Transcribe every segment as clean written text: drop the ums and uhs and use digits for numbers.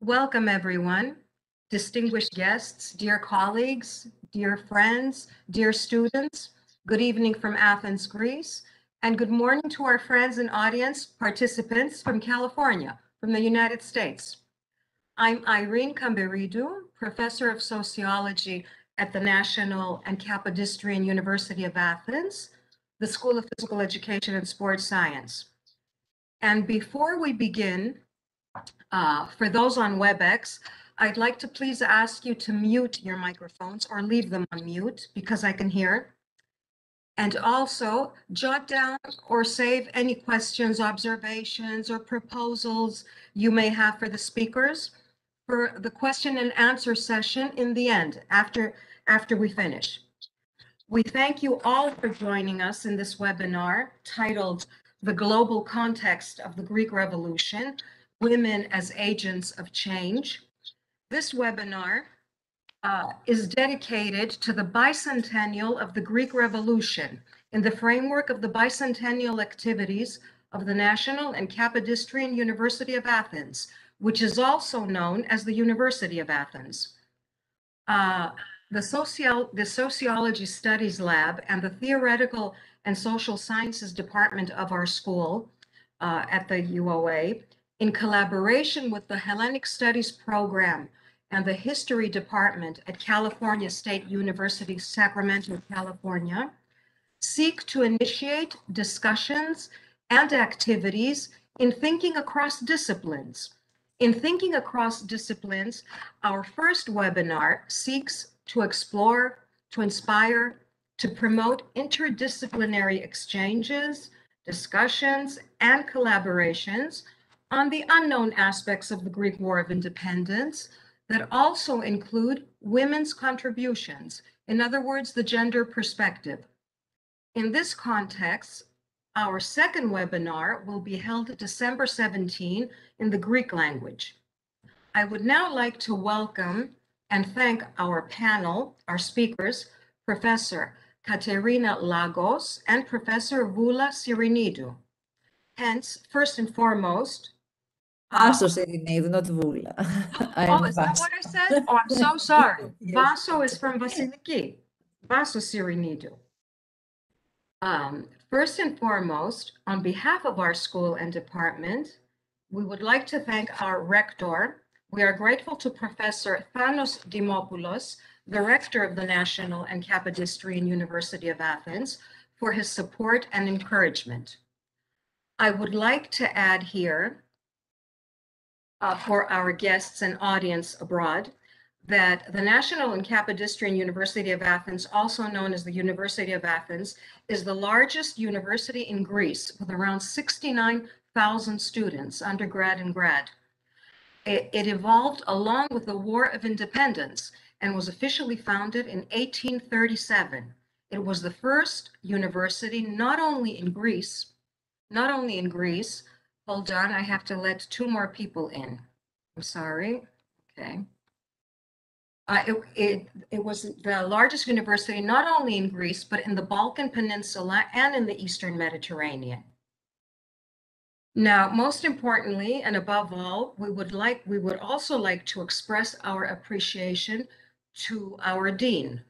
Welcome, everyone. Distinguished guests, dear colleagues, dear friends, dear students, good evening from Athens, Greece, and good morning to our friends and audience participants from California, from the United States. I'm Irene Kamberidou, Professor of Sociology at the National and Kapodistrian University of Athens, the School of Physical Education and Sports Science. And before we begin, for those on WebEx, I'd like to please ask you to mute your microphones or leave them on mute because I can hear. And also jot down or save any questions, observations, or proposals you may have for the speakers for the question and answer session in the end, after we finish. We thank you all for joining us in this webinar titled The Global Context of the Greek Revolution, Women as Agents of Change. This webinar is dedicated to the bicentennial of the Greek Revolution in the framework of the bicentennial activities of the National and Kapodistrian University of Athens, which is also known as the University of Athens. The Sociology Studies Lab and the Theoretical and Social Sciences Department of our school at the UOA, in collaboration with the Hellenic Studies Program and the History Department at California State University, Sacramento, California, seek to initiate discussions and activities in thinking across disciplines. In thinking across disciplines, our first webinar seeks to explore, to inspire, to promote interdisciplinary exchanges, discussions, and collaborations on the unknown aspects of the Greek War of Independence that also include women's contributions, in other words, the gender perspective. In this context, our second webinar will be held December 17 in the Greek language. I would now like to welcome and thank our panel, our speakers, Professor Katerina Lagos and Professor Voula Syrinidou. Hence, first and foremost, Vaso Syrinidou, not Voula. Oh, is that what I said? Oh, I'm so sorry. Vaso is from Vasiliki. Vaso Syrinidou. First and foremost, on behalf of our school and department, we would like to thank our rector. We are grateful to Professor Thanos Dimopoulos, the rector of the National and Kapodistrian University of Athens, for his support and encouragement. I would like to add here, for our guests and audience abroad, that the National and Kapodistrian University of Athens, also known as the University of Athens, is the largest university in Greece with around 69,000 students, undergrad and grad. It evolved along with the War of Independence and was officially founded in 1837. It was the first university not only in Greece, hold on, I have to let two more people in. I'm sorry, okay. It was the largest university, not only in Greece, but in the Balkan Peninsula and in the Eastern Mediterranean. Now, most importantly, and above all, we would also like to express our appreciation to our dean,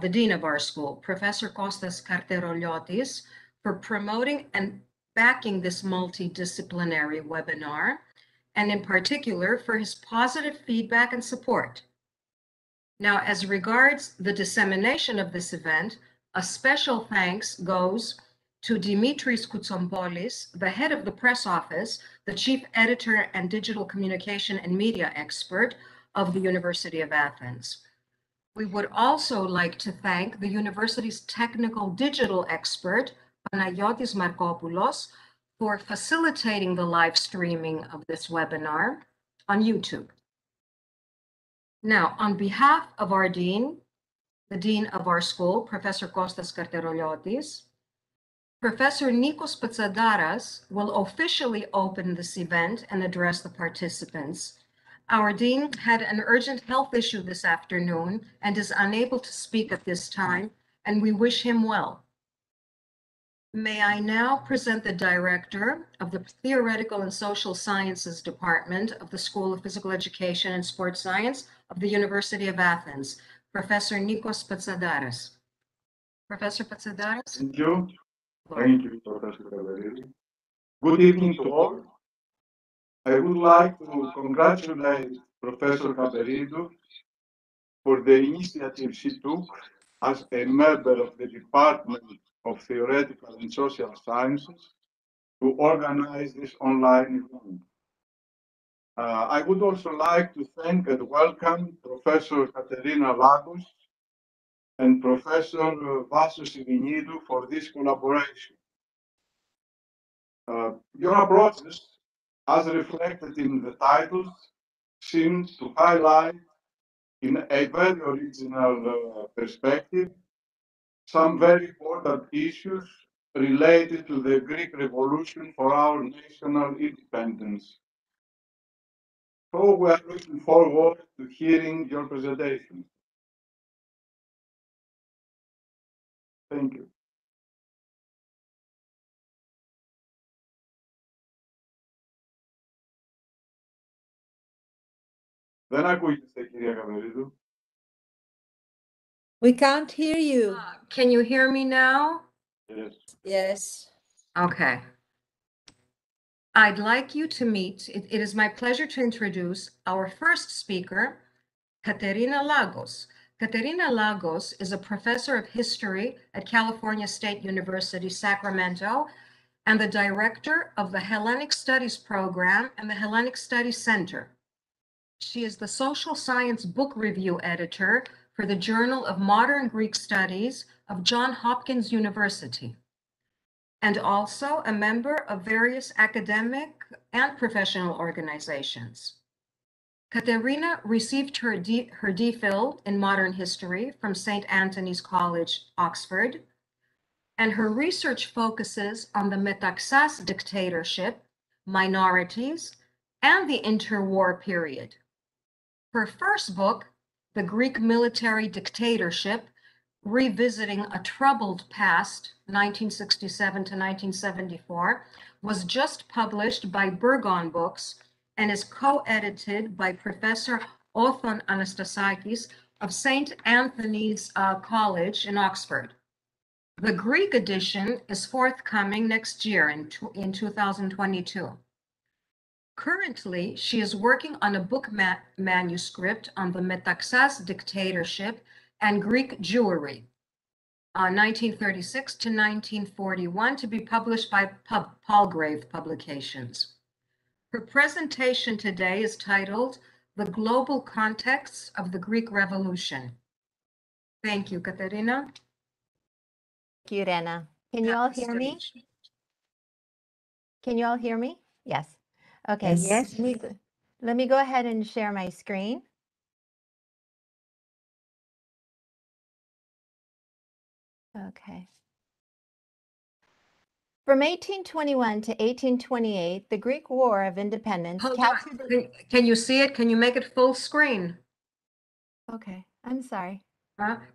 the dean of our school, Professor Kostas Karteroliotis, for promoting and backing this multidisciplinary webinar, and in particular for his positive feedback and support. Now, as regards the dissemination of this event, a special thanks goes to Dimitris Koutsompoulos, the head of the press office, the chief editor and digital communication and media expert of the University of Athens. We would also like to thank the university's technical digital expert, Panagiotis Markopoulos, for facilitating the live streaming of this webinar on YouTube. Now, on behalf of our dean, the dean of our school, Professor Kostas Karteroliotis, Professor Nikos Patsadaras will officially open this event and address the participants. Our dean had an urgent health issue this afternoon and is unable to speak at this time, and we wish him well. May I now present the director of the Theoretical and Social Sciences Department of the School of Physical Education and Sports Science of the University of Athens, Professor Nikos Patsadaras. Professor Patsadaras? Thank you. Floor. Thank you, Professor Kaveridou. Good evening to all. I would like to congratulate Professor Kaveridou for the initiative she took as a member of the Department of Theoretical and Social Sciences to organize this online event. I would also like to thank and welcome Professor Katerina Lagos and Professor Vassos Iviniidou for this collaboration. Your approaches, as reflected in the titles, seem to highlight in a very original perspective some very important issues related to the Greek Revolution for our national independence. So we are looking forward to hearing your presentation. Thank you. Δεν ακούγεται, κυρία Καβερίδου. We can't hear you. Can you hear me now? Yes. Yes. Okay. I'd like you to meet, it is my pleasure to introduce our first speaker, Katerina Lagos. Katerina Lagos is a professor of history at California State University, Sacramento, and the director of the Hellenic Studies Program and the Hellenic Studies Center. She is the social science book review editor for the Journal of Modern Greek Studies of Johns Hopkins University, and also a member of various academic and professional organizations. Katerina received her DPhil in modern history from St. Antony's College, Oxford, and her research focuses on the Metaxas dictatorship, minorities, and the interwar period. Her first book, The Greek Military Dictatorship, Revisiting a Troubled Past, 1967 to 1974, was just published by Burgon Books and is co-edited by Professor Othon Anastasakis of St. Anthony's College in Oxford. The Greek edition is forthcoming next year in 2022. Currently, she is working on a book manuscript on the Metaxas dictatorship and Greek Jewry, 1936 to 1941, to be published by Palgrave Publications. Her presentation today is titled The Global Context of the Greek Revolution. Thank you, Katerina. Thank you, Irena. Can you all hear me? Can you all hear me? Yes. Okay. Yes. Let me go ahead and share my screen. Okay. From 1821 to 1828, the Greek War of Independence Hold captured on. Can you see it? Can you make it full screen? Okay, I'm sorry.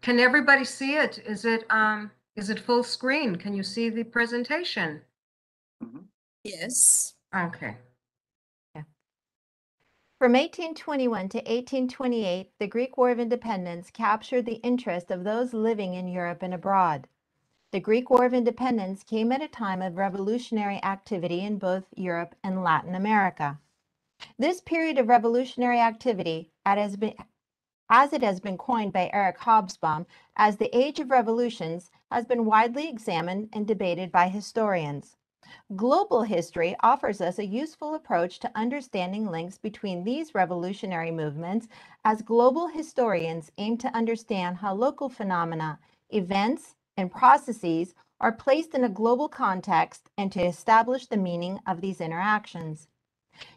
Can everybody see it? Is it full screen? Can you see the presentation? Yes. Okay. From 1821 to 1828, the Greek War of Independence captured the interest of those living in Europe and abroad. The Greek War of Independence came at a time of revolutionary activity in both Europe and Latin America. This period of revolutionary activity, as it has been coined by Eric Hobsbawm as the Age of Revolutions, has been widely examined and debated by historians. Global history offers us a useful approach to understanding links between these revolutionary movements, as global historians aim to understand how local phenomena, events, and processes are placed in a global context and to establish the meaning of these interactions.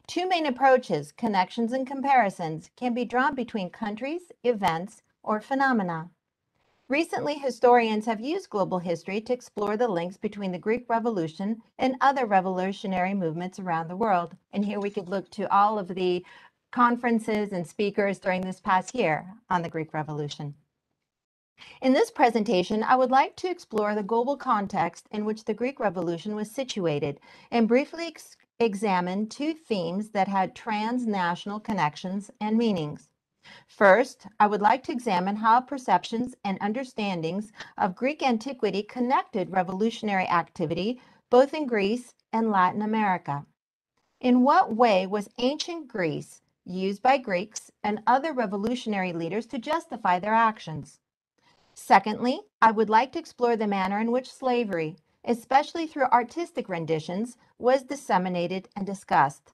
Two main approaches, connections and comparisons, can be drawn between countries, events, or phenomena. Recently, historians have used global history to explore the links between the Greek Revolution and other revolutionary movements around the world. And here we could look to all of the conferences and speakers during this past year on the Greek Revolution. In this presentation, I would like to explore the global context in which the Greek Revolution was situated and briefly examine two themes that had transnational connections and meanings. First, I would like to examine how perceptions and understandings of Greek antiquity connected revolutionary activity both in Greece and Latin America. In what way was ancient Greece used by Greeks and other revolutionary leaders to justify their actions? Secondly, I would like to explore the manner in which slavery, especially through artistic renditions, was disseminated and discussed.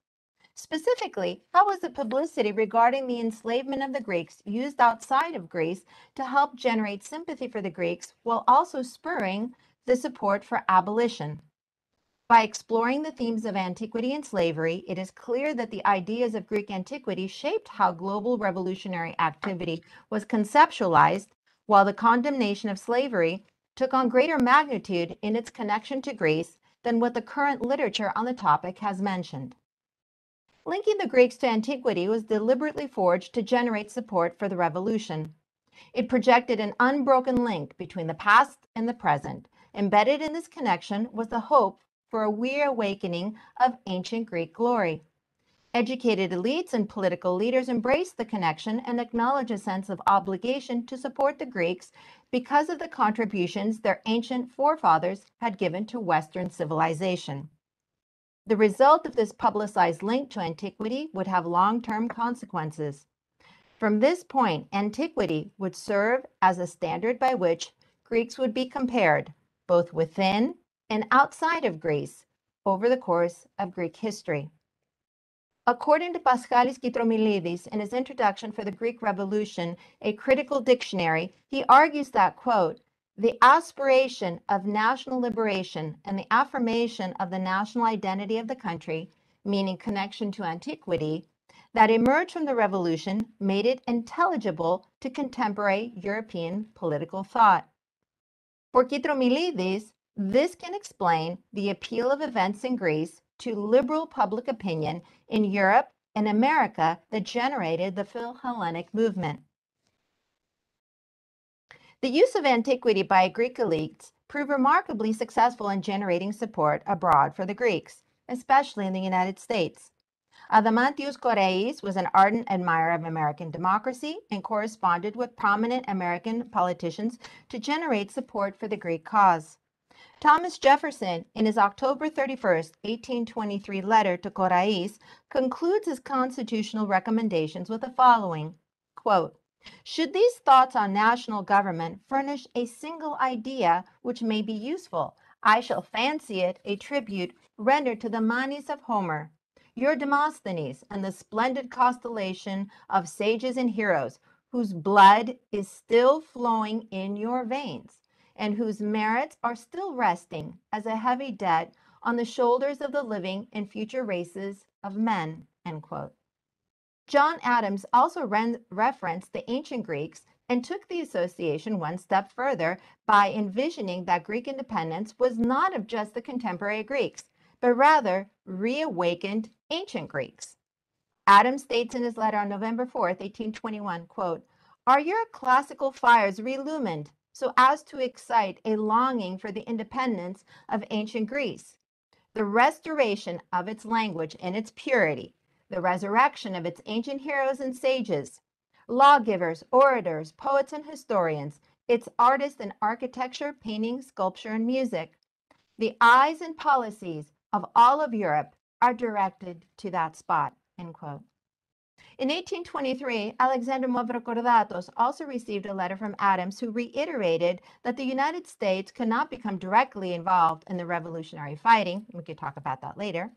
Specifically, how was the publicity regarding the enslavement of the Greeks used outside of Greece to help generate sympathy for the Greeks while also spurring the support for abolition? By exploring the themes of antiquity and slavery, it is clear that the ideas of Greek antiquity shaped how global revolutionary activity was conceptualized, while the condemnation of slavery took on greater magnitude in its connection to Greece than what the current literature on the topic has mentioned. Linking the Greeks to antiquity was deliberately forged to generate support for the revolution. It projected an unbroken link between the past and the present. Embedded in this connection was the hope for a reawakening of ancient Greek glory. Educated elites and political leaders embraced the connection and acknowledged a sense of obligation to support the Greeks because of the contributions their ancient forefathers had given to Western civilization. The result of this publicized link to antiquity would have long-term consequences. From this point, antiquity would serve as a standard by which Greeks would be compared, both within and outside of Greece, over the course of Greek history. According to Paskalis Kytromilidis, in his introduction for the Greek Revolution, a critical dictionary, he argues that, quote, the aspiration of national liberation and the affirmation of the national identity of the country, meaning connection to antiquity, that emerged from the revolution made it intelligible to contemporary European political thought. For Kytromilidis, this can explain the appeal of events in Greece to liberal public opinion in Europe and America that generated the Philhellenic movement. The use of antiquity by Greek elites proved remarkably successful in generating support abroad for the Greeks, especially in the United States. Adamantios Korais was an ardent admirer of American democracy and corresponded with prominent American politicians to generate support for the Greek cause. Thomas Jefferson, in his October 31, 1823 letter to Korais, concludes his constitutional recommendations with the following, quote, should these thoughts on national government furnish a single idea which may be useful, I shall fancy it a tribute rendered to the Manes of Homer, your Demosthenes, and the splendid constellation of sages and heroes, whose blood is still flowing in your veins, and whose merits are still resting as a heavy debt on the shoulders of the living and future races of men, end quote. John Adams also referenced the ancient Greeks and took the association one step further by envisioning that Greek independence was not of just the contemporary Greeks, but rather reawakened ancient Greeks. Adams states in his letter on November 4, 1821, quote, are your classical fires reillumined so as to excite a longing for the independence of ancient Greece, the restoration of its language and its purity, the resurrection of its ancient heroes and sages, lawgivers, orators, poets, and historians, its artists in architecture, painting, sculpture, and music. The eyes and policies of all of Europe are directed to that spot, end quote. In 1823, Alexander Mavrocordatos also received a letter from Adams who reiterated that the United States could not become directly involved in the revolutionary fighting, we could talk about that later,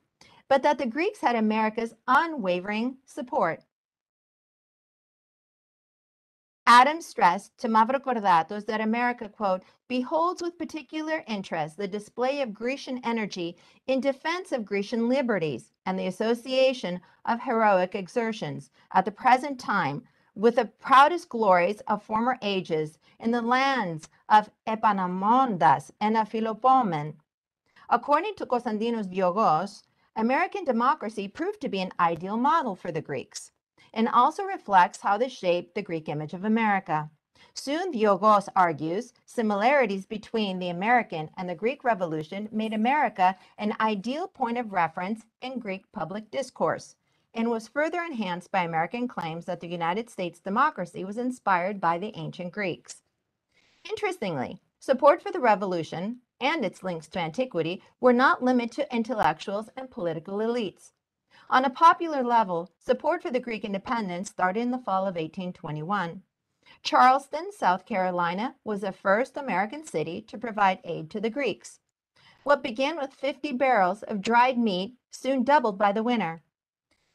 but that the Greeks had America's unwavering support. Adams stressed to Mavrocordatos that America, quote, beholds with particular interest the display of Grecian energy in defense of Grecian liberties and the association of heroic exertions at the present time with the proudest glories of former ages in the lands of Epaminondas and Aphilopoemen. According to Konstantinos Diogos, American democracy proved to be an ideal model for the Greeks, and also reflects how this shaped the Greek image of America. Soon, Diogos argues, similarities between the American and the Greek Revolution made America an ideal point of reference in Greek public discourse, and was further enhanced by American claims that the United States democracy was inspired by the ancient Greeks. Interestingly, support for the revolution and its links to antiquity were not limited to intellectuals and political elites. On a popular level, support for the Greek independence started in the fall of 1821. Charleston, South Carolina, was the first American city to provide aid to the Greeks. What began with 50 barrels of dried meat soon doubled by the winter.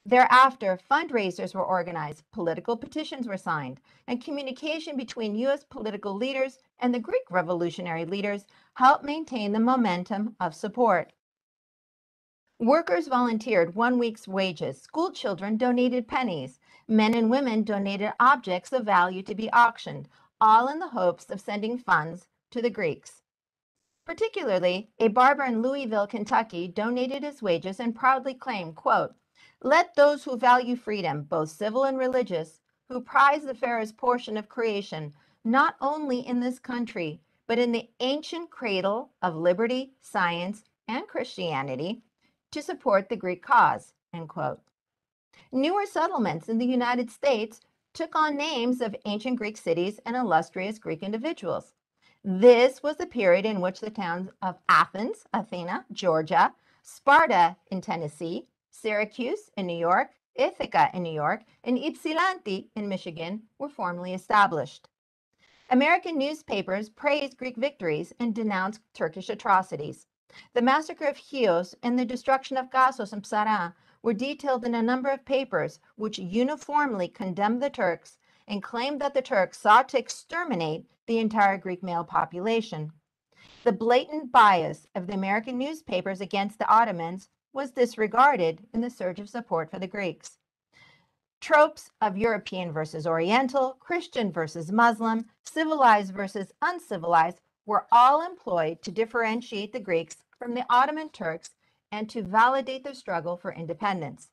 Thereafter, fundraisers were organized, political petitions were signed, and communication between U.S. political leaders and the Greek revolutionary leaders helped maintain the momentum of support. Workers volunteered 1 week's wages. School children donated pennies. Men and women donated objects of value to be auctioned, all in the hopes of sending funds to the Greeks. Particularly, a barber in Louisville, Kentucky, donated his wages and proudly claimed, quote, "Let those who value freedom, both civil and religious, who prize the fairest portion of creation, not only in this country, but in the ancient cradle of liberty, science, and Christianity, to support the Greek cause," end quote. Newer settlements in the United States took on names of ancient Greek cities and illustrious Greek individuals. This was the period in which the towns of Athens, Athena, Georgia, Sparta in Tennessee, Syracuse in New York, Ithaca in New York, and Ypsilanti in Michigan were formally established. American newspapers praised Greek victories and denounced Turkish atrocities. The massacre of Chios and the destruction of Kassos and Psara were detailed in a number of papers which uniformly condemned the Turks and claimed that the Turks sought to exterminate the entire Greek male population. The blatant bias of the American newspapers against the Ottomans was disregarded in the surge of support for the Greeks. Tropes of European versus Oriental, Christian versus Muslim, civilized versus uncivilized were all employed to differentiate the Greeks from the Ottoman Turks and to validate their struggle for independence.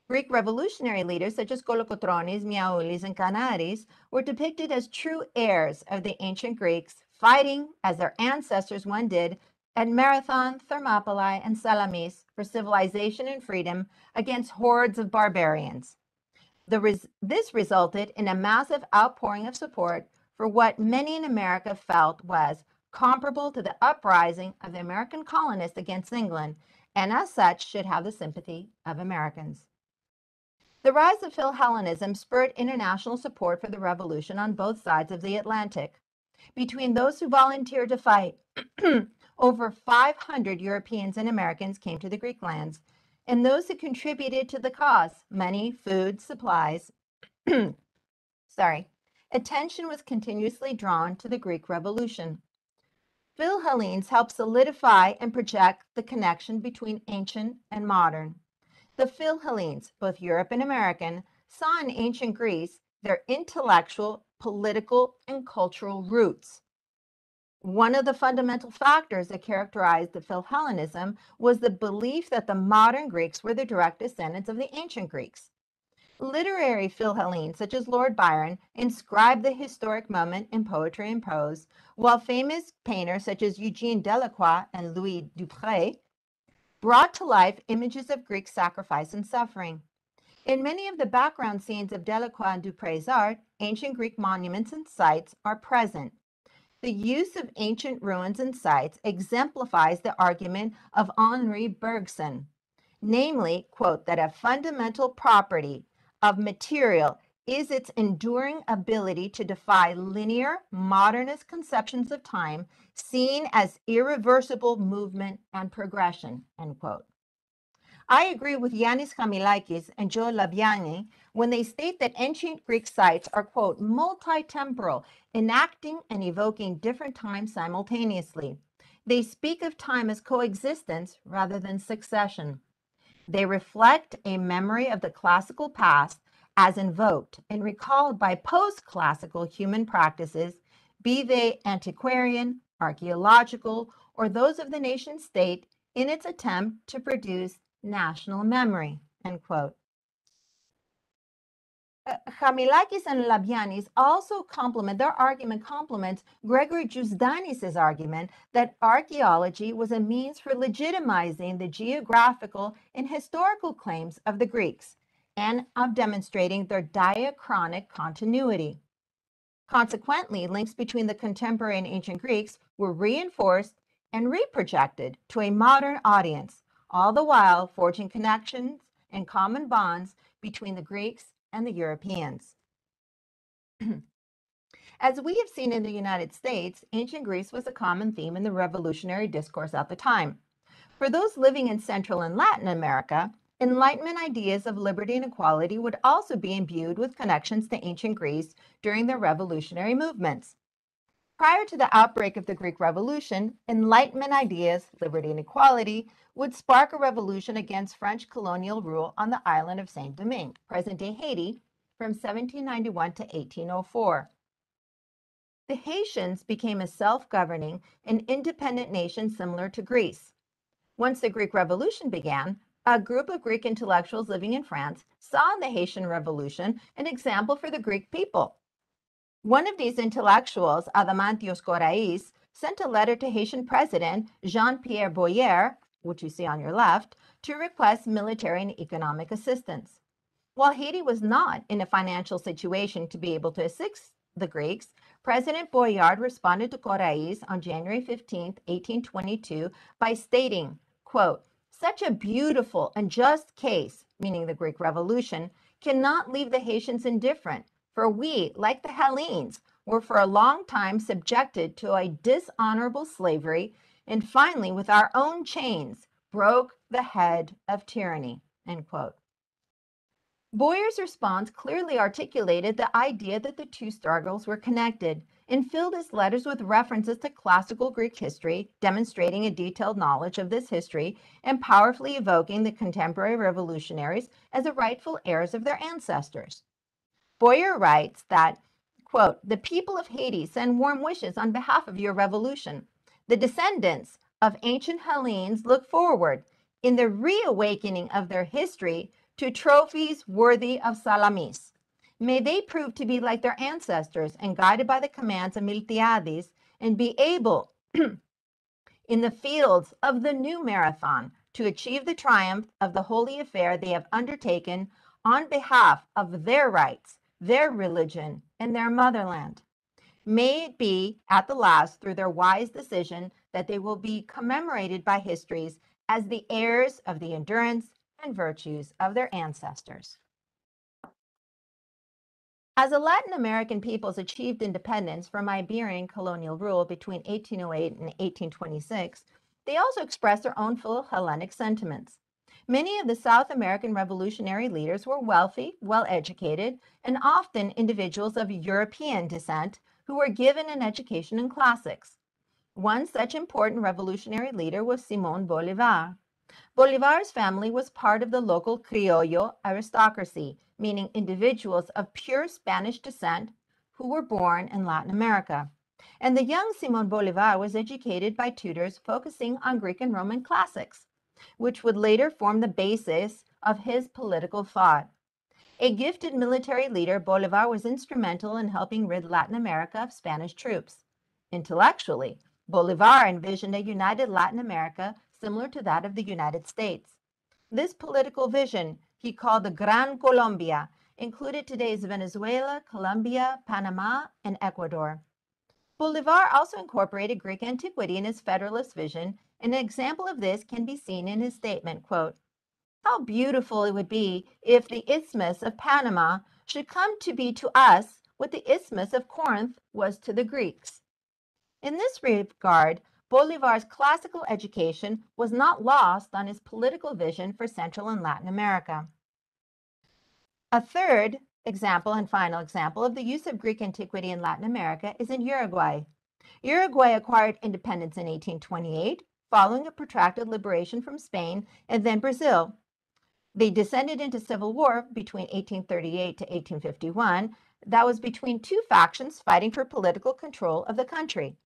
Greek revolutionary leaders such as Kolokotronis, Miaoulis, and Kanaris were depicted as true heirs of the ancient Greeks, fighting, as their ancestors one did, at Marathon, Thermopylae, and Salamis for civilization and freedom against hordes of barbarians. This resulted in a massive outpouring of support for what many in America felt was comparable to the uprising of the American colonists against England, and as such should have the sympathy of Americans. The rise of Philhellenism spurred international support for the revolution on both sides of the Atlantic. Between those who volunteered to fight, over 500 Europeans and Americans came to the Greek lands, and those who contributed to the cause, money, food, supplies, attention was continuously drawn to the Greek Revolution. Philhellenes helped solidify and project the connection between ancient and modern. The Philhellenes, both Europe and American, saw in ancient Greece their intellectual, political, and cultural roots. One of the fundamental factors that characterized the Philhellenism was the belief that the modern Greeks were the direct descendants of the ancient Greeks. Literary Philhellenes, such as Lord Byron, inscribed the historic moment in poetry and prose, while famous painters such as Eugene Delacroix and Louis Dupré brought to life images of Greek sacrifice and suffering. In many of the background scenes of Delacroix and Dupré's art, ancient Greek monuments and sites are present. The use of ancient ruins and sites exemplifies the argument of Henri Bergson, namely, quote, that a fundamental property of material is its enduring ability to defy linear, modernist conceptions of time, seen as irreversible movement and progression, end quote. I agree with Yanis Chamilakis and Joe Labiani when they state that ancient Greek sites are, quote, multi-temporal, enacting and evoking different times simultaneously. They speak of time as coexistence rather than succession. They reflect a memory of the classical past as invoked and recalled by post-classical human practices, be they antiquarian, archaeological, or those of the nation state, in its attempt to produce national memory, end quote. Chamilakis and Labianis also their argument complements Gregory Giusdanis' argument that archaeology was a means for legitimizing the geographical and historical claims of the Greeks and of demonstrating their diachronic continuity. Consequently, links between the contemporary and ancient Greeks were reinforced and reprojected to a modern audience, all the while forging connections and common bonds between the Greeks and the Europeans. As we have seen in the United States, ancient Greece was a common theme in the revolutionary discourse at the time. For those living in Central and Latin America, Enlightenment ideas of liberty and equality would also be imbued with connections to ancient Greece during their revolutionary movements. Prior to the outbreak of the Greek Revolution, Enlightenment ideas, liberty and equality, would spark a revolution against French colonial rule on the island of Saint-Domingue, present-day Haiti, from 1791 to 1804. The Haitians became a self-governing and independent nation similar to Greece. Once the Greek Revolution began, a group of Greek intellectuals living in France saw in the Haitian Revolution an example for the Greek people. One of these intellectuals, Adamantios Korais, sent a letter to Haitian President Jean-Pierre Boyer, which you see on your left, to request military and economic assistance. While Haiti was not in a financial situation to be able to assist the Greeks, President Boyard responded to Korais on January 15, 1822, by stating, quote, "Such a beautiful and just case," meaning the Greek Revolution, "cannot leave the Haitians indifferent, for we, like the Hellenes, were for a long time subjected to a dishonorable slavery, and finally, with our own chains, broke the head of tyranny," end quote. Boyer's response clearly articulated the idea that the two struggles were connected and filled his letters with references to classical Greek history, demonstrating a detailed knowledge of this history and powerfully evoking the contemporary revolutionaries as the rightful heirs of their ancestors. Boyer writes that, quote, "The people of Haiti send warm wishes on behalf of your revolution. The descendants of ancient Hellenes look forward, in the reawakening of their history, to trophies worthy of Salamis. May they prove to be like their ancestors and guided by the commands of Miltiades, and be able, in the fields of the new Marathon, to achieve the triumph of the holy affair they have undertaken on behalf of their rights, their religion, and their motherland. May it be, at the last, through their wise decision, that they will be commemorated by histories as the heirs of the endurance and virtues of their ancestors." As the Latin American peoples achieved independence from Iberian colonial rule between 1808 and 1826, they also expressed their own Philo-Hellenic sentiments. Many of the South American revolutionary leaders were wealthy, well-educated, and often individuals of European descent who were given an education in classics. One such important revolutionary leader was Simón Bolívar. Bolivar's family was part of the local criollo aristocracy, meaning individuals of pure Spanish descent who were born in Latin America. And the young Simón Bolívar was educated by tutors focusing on Greek and Roman classics, which would later form the basis of his political thought. A gifted military leader, Bolívar was instrumental in helping rid Latin America of Spanish troops. Intellectually, Bolívar envisioned a united Latin America similar to that of the United States. This political vision he called the Gran Colombia, included today's Venezuela, Colombia, Panama, and Ecuador. Bolívar also incorporated Greek antiquity in his federalist vision, and an example of this can be seen in his statement, quote, "How beautiful it would be if the Isthmus of Panama should come to be to us what the Isthmus of Corinth was to the Greeks." In this regard, Bolívar's classical education was not lost on his political vision for Central and Latin America. A third example and final example of the use of Greek antiquity in Latin America is in Uruguay. Uruguay acquired independence in 1828, following a protracted liberation from Spain and then Brazil. They descended into civil war between 1838 to 1851 that was between two factions fighting for political control of the country.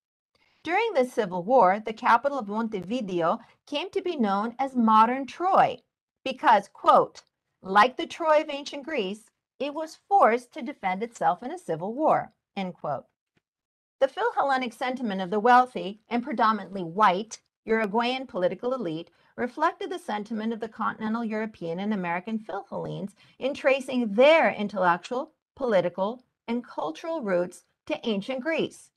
During this civil war, the capital of Montevideo came to be known as modern Troy because, quote, "like the Troy of ancient Greece, it was forced to defend itself in a civil war, end quote. The Philhellenic sentiment of the wealthy and predominantly white Uruguayan political elite reflected the sentiment of the continental European and American Philhellenes in tracing their intellectual, political, and cultural roots to ancient Greece.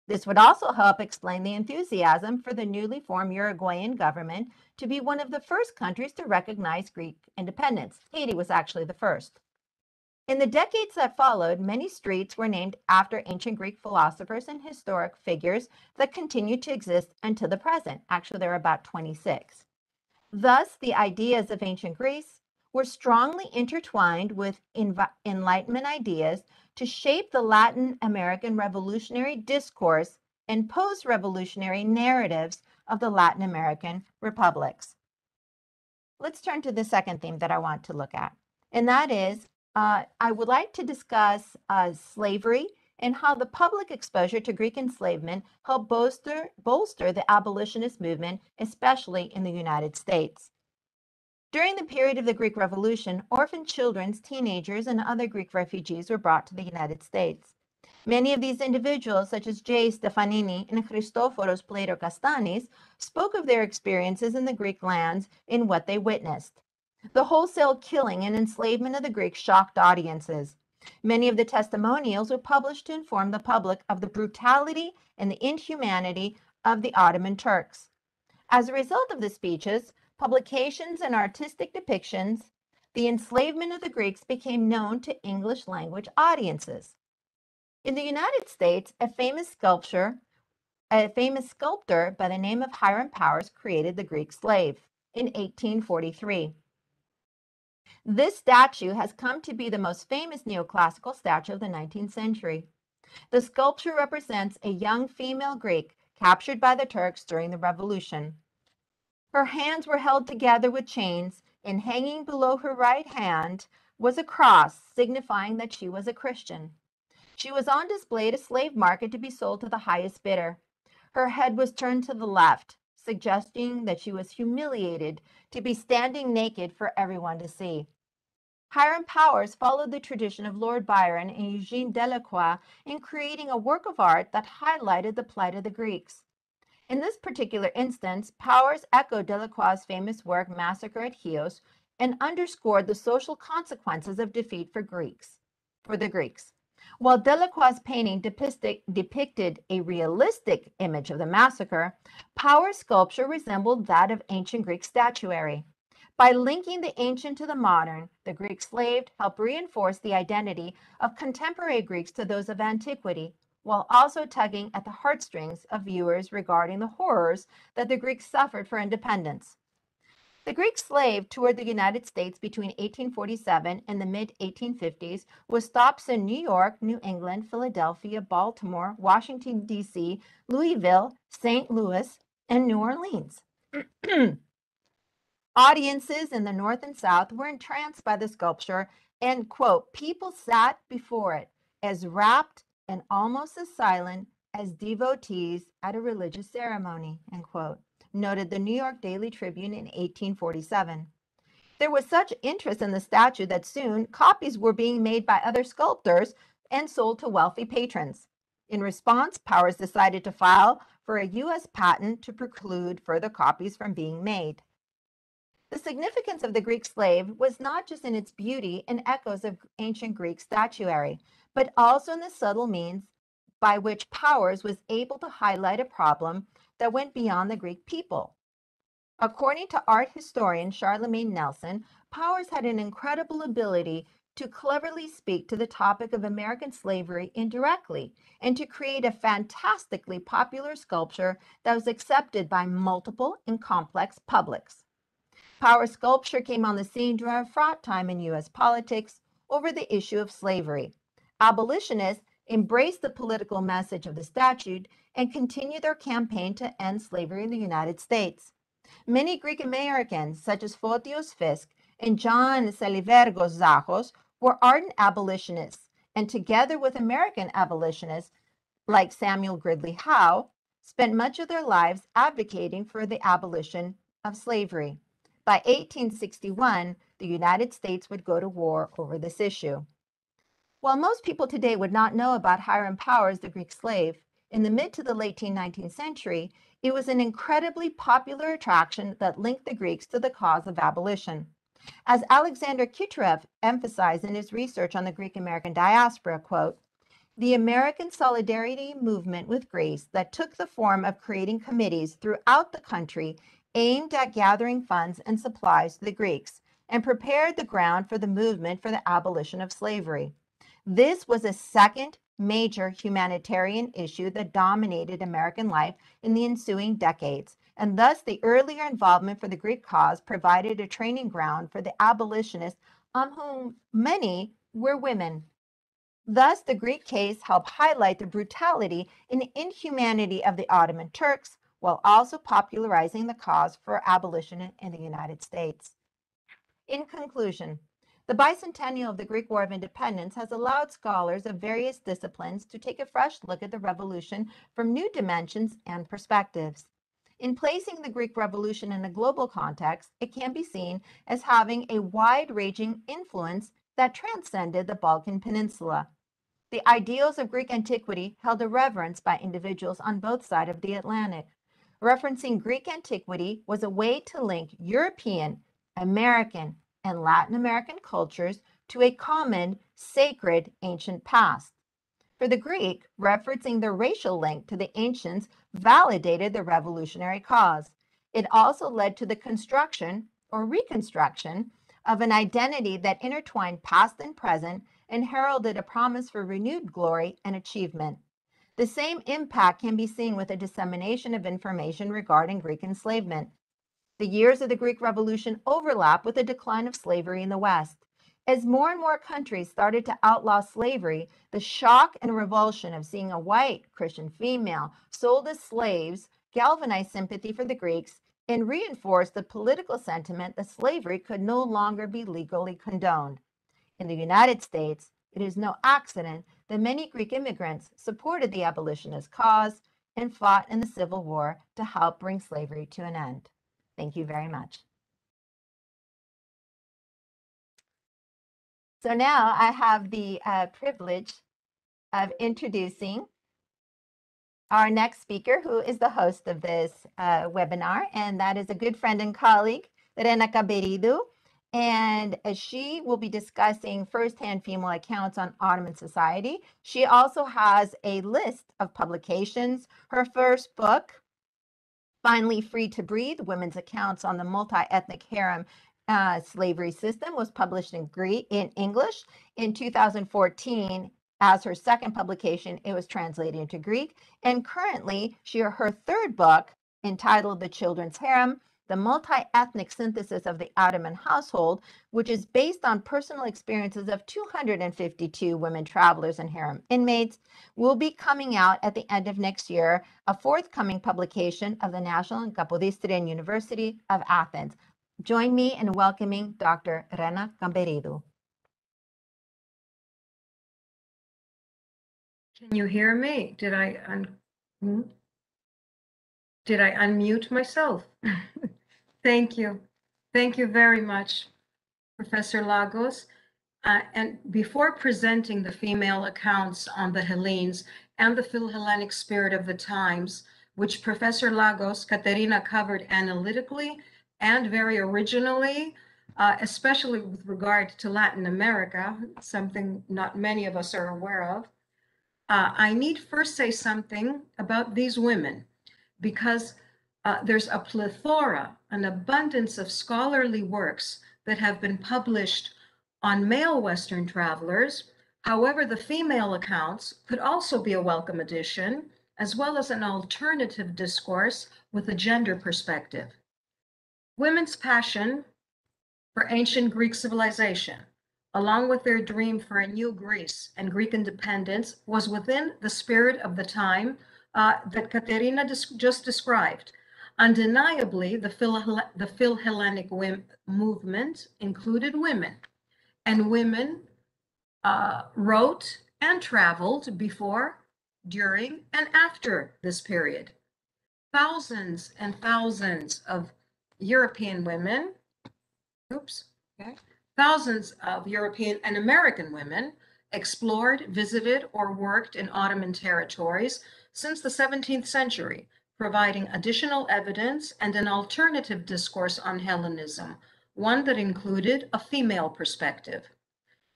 This would also help explain the enthusiasm for the newly formed Uruguayan government to be one of the first countries to recognize Greek independence. Haiti was actually the first. In the decades that followed, many streets were named after ancient Greek philosophers and historic figures that continue to exist until the present. Actually, there are about 26. Thus, the ideas of ancient Greece were strongly intertwined with Enlightenment ideas to shape the Latin American revolutionary discourse and post-revolutionary narratives of the Latin American republics. Let's turn to the second theme that I want to look at, and that is I would like to discuss slavery and how the public exposure to Greek enslavement helped bolster the abolitionist movement, especially in the United States. During the period of the Greek Revolution, orphan children, teenagers, and other Greek refugees were brought to the United States. Many of these individuals, such as J. Stefanini and Christoforos Plato-Kastanis, spoke of their experiences in the Greek lands and what they witnessed. The wholesale killing and enslavement of the Greeks shocked audiences. Many of the testimonials were published to inform the public of the brutality and the inhumanity of the Ottoman Turks. As a result of the speeches, publications, and artistic depictions, the enslavement of the Greeks became known to English language audiences. In the United States, a famous sculptor by the name of Hiram Powers created the Greek slave in 1843. This statue has come to be the most famous neoclassical statue of the 19th century. The sculpture represents a young female Greek captured by the Turks during the Revolution. Her hands were held together with chains, and hanging below her right hand was a cross signifying that she was a Christian. She was on display at a slave market to be sold to the highest bidder. Her head was turned to the left, suggesting that she was humiliated to be standing naked for everyone to see. Hiram Powers followed the tradition of Lord Byron and Eugene Delacroix in creating a work of art that highlighted the plight of the Greeks. In this particular instance, Powers echoed Delacroix's famous work Massacre at Chios and underscored the social consequences of defeat for the Greeks. While Delacroix's painting depicted a realistic image of the massacre, Powers' sculpture resembled that of ancient Greek statuary. By linking the ancient to the modern, the Greek slave helped reinforce the identity of contemporary Greeks to those of antiquity, while also tugging at the heartstrings of viewers regarding the horrors that the Greeks suffered for independence. The Greek slave toured the United States between 1847 and the mid-1850s with stops in New York, New England, Philadelphia, Baltimore, Washington, D.C., Louisville, St. Louis, and New Orleans. Audiences in the North and South were entranced by the sculpture and, quote, people sat before it as rapt and almost as silent as devotees at a religious ceremony, end quote, noted the New York Daily Tribune in 1847. There was such interest in the statue that soon copies were being made by other sculptors and sold to wealthy patrons. In response, Powers decided to file for a U.S. patent to preclude further copies from being made. The significance of the Greek slave was not just in its beauty and echoes of ancient Greek statuary, but also in the subtle means by which Powers was able to highlight a problem that went beyond the Greek people. According to art historian Charlemagne Nelson, Powers had an incredible ability to cleverly speak to the topic of American slavery indirectly and to create a fantastically popular sculpture that was accepted by multiple and complex publics. Powers' sculpture came on the scene during a fraught time in U.S. politics over the issue of slavery. Abolitionists embraced the political message of the statute and continued their campaign to end slavery in the United States. Many Greek Americans, such as Photios Fisk and John Selivergos Zachos, were ardent abolitionists, and together with American abolitionists like Samuel Gridley Howe, spent much of their lives advocating for the abolition of slavery. By 1861, the United States would go to war over this issue. While most people today would not know about Hiram Powers, the Greek slave, in the mid to the late 19th century, it was an incredibly popular attraction that linked the Greeks to the cause of abolition. As Alexander Kucherev emphasized in his research on the Greek American diaspora, quote, the American solidarity movement with Greece that took the form of creating committees throughout the country aimed at gathering funds and supplies to the Greeks and prepared the ground for the movement for the abolition of slavery. This was a second major humanitarian issue that dominated American life in the ensuing decades, and thus the earlier involvement for the Greek cause provided a training ground for the abolitionists, of whom many were women. Thus, the Greek case helped highlight the brutality and inhumanity of the Ottoman Turks, while also popularizing the cause for abolition in the United States. In conclusion, the bicentennial of the Greek War of Independence has allowed scholars of various disciplines to take a fresh look at the revolution from new dimensions and perspectives. In placing the Greek Revolution in a global context, it can be seen as having a wide-ranging influence that transcended the Balkan Peninsula. The ideals of Greek antiquity held a reverence by individuals on both sides of the Atlantic. Referencing Greek antiquity was a way to link European, American, and Latin American cultures to a common, sacred, ancient past. For the Greek, referencing the racial link to the ancients validated the revolutionary cause. It also led to the construction or reconstruction of an identity that intertwined past and present and heralded a promise for renewed glory and achievement. The same impact can be seen with the dissemination of information regarding Greek enslavement. The years of the Greek Revolution overlap with the decline of slavery in the West. As more and more countries started to outlaw slavery, the shock and revulsion of seeing a white Christian female sold as slaves galvanized sympathy for the Greeks and reinforced the political sentiment that slavery could no longer be legally condoned. In the United States, it is no accident that many Greek immigrants supported the abolitionist cause and fought in the Civil War to help bring slavery to an end. Thank you very much. So now I have the privilege of introducing our next speaker, who is the host of this webinar, and that is a good friend and colleague, Rena Caberido. And she will be discussing firsthand female accounts on Ottoman society. She also has a list of publications. Her first book, Finally Free to Breathe, Women's Accounts on the Multi-Ethnic Harem Slavery System, was published in English. In 2014, as her second publication, it was translated into Greek. And currently, her third book, entitled The Children's Harem, The Multi-Ethnic Synthesis of the Ottoman Household, which is based on personal experiences of 252 women travelers and harem inmates, will be coming out at the end of next year, a forthcoming publication of the National and Kapodistrian University of Athens. Join me in welcoming Dr. Rena Caberido. Can you hear me? Did I unmute myself? Thank you. Thank you very much, Professor Lagos. And before presenting the female accounts on the Hellenes and the Philhellenic spirit of the times, which Professor Lagos, Katerina covered analytically and very originally, especially with regard to Latin America, something not many of us are aware of, I need first say something about these women, because there's a plethora, an abundance of scholarly works that have been published on male Western travelers. However, the female accounts could also be a welcome addition, as well as an alternative discourse with a gender perspective. Women's passion for ancient Greek civilization, along with their dream for a new Greece and Greek independence, was within the spirit of the time that Katerina just described. Undeniably, the Philhellenic movement included women, and women wrote and traveled before, during, and after this period. Thousands and thousands of European women oops, okay. Thousands of European and American women explored, visited, or worked in Ottoman territories since the 17th century, providing additional evidence and an alternative discourse on Hellenism, one that included a female perspective.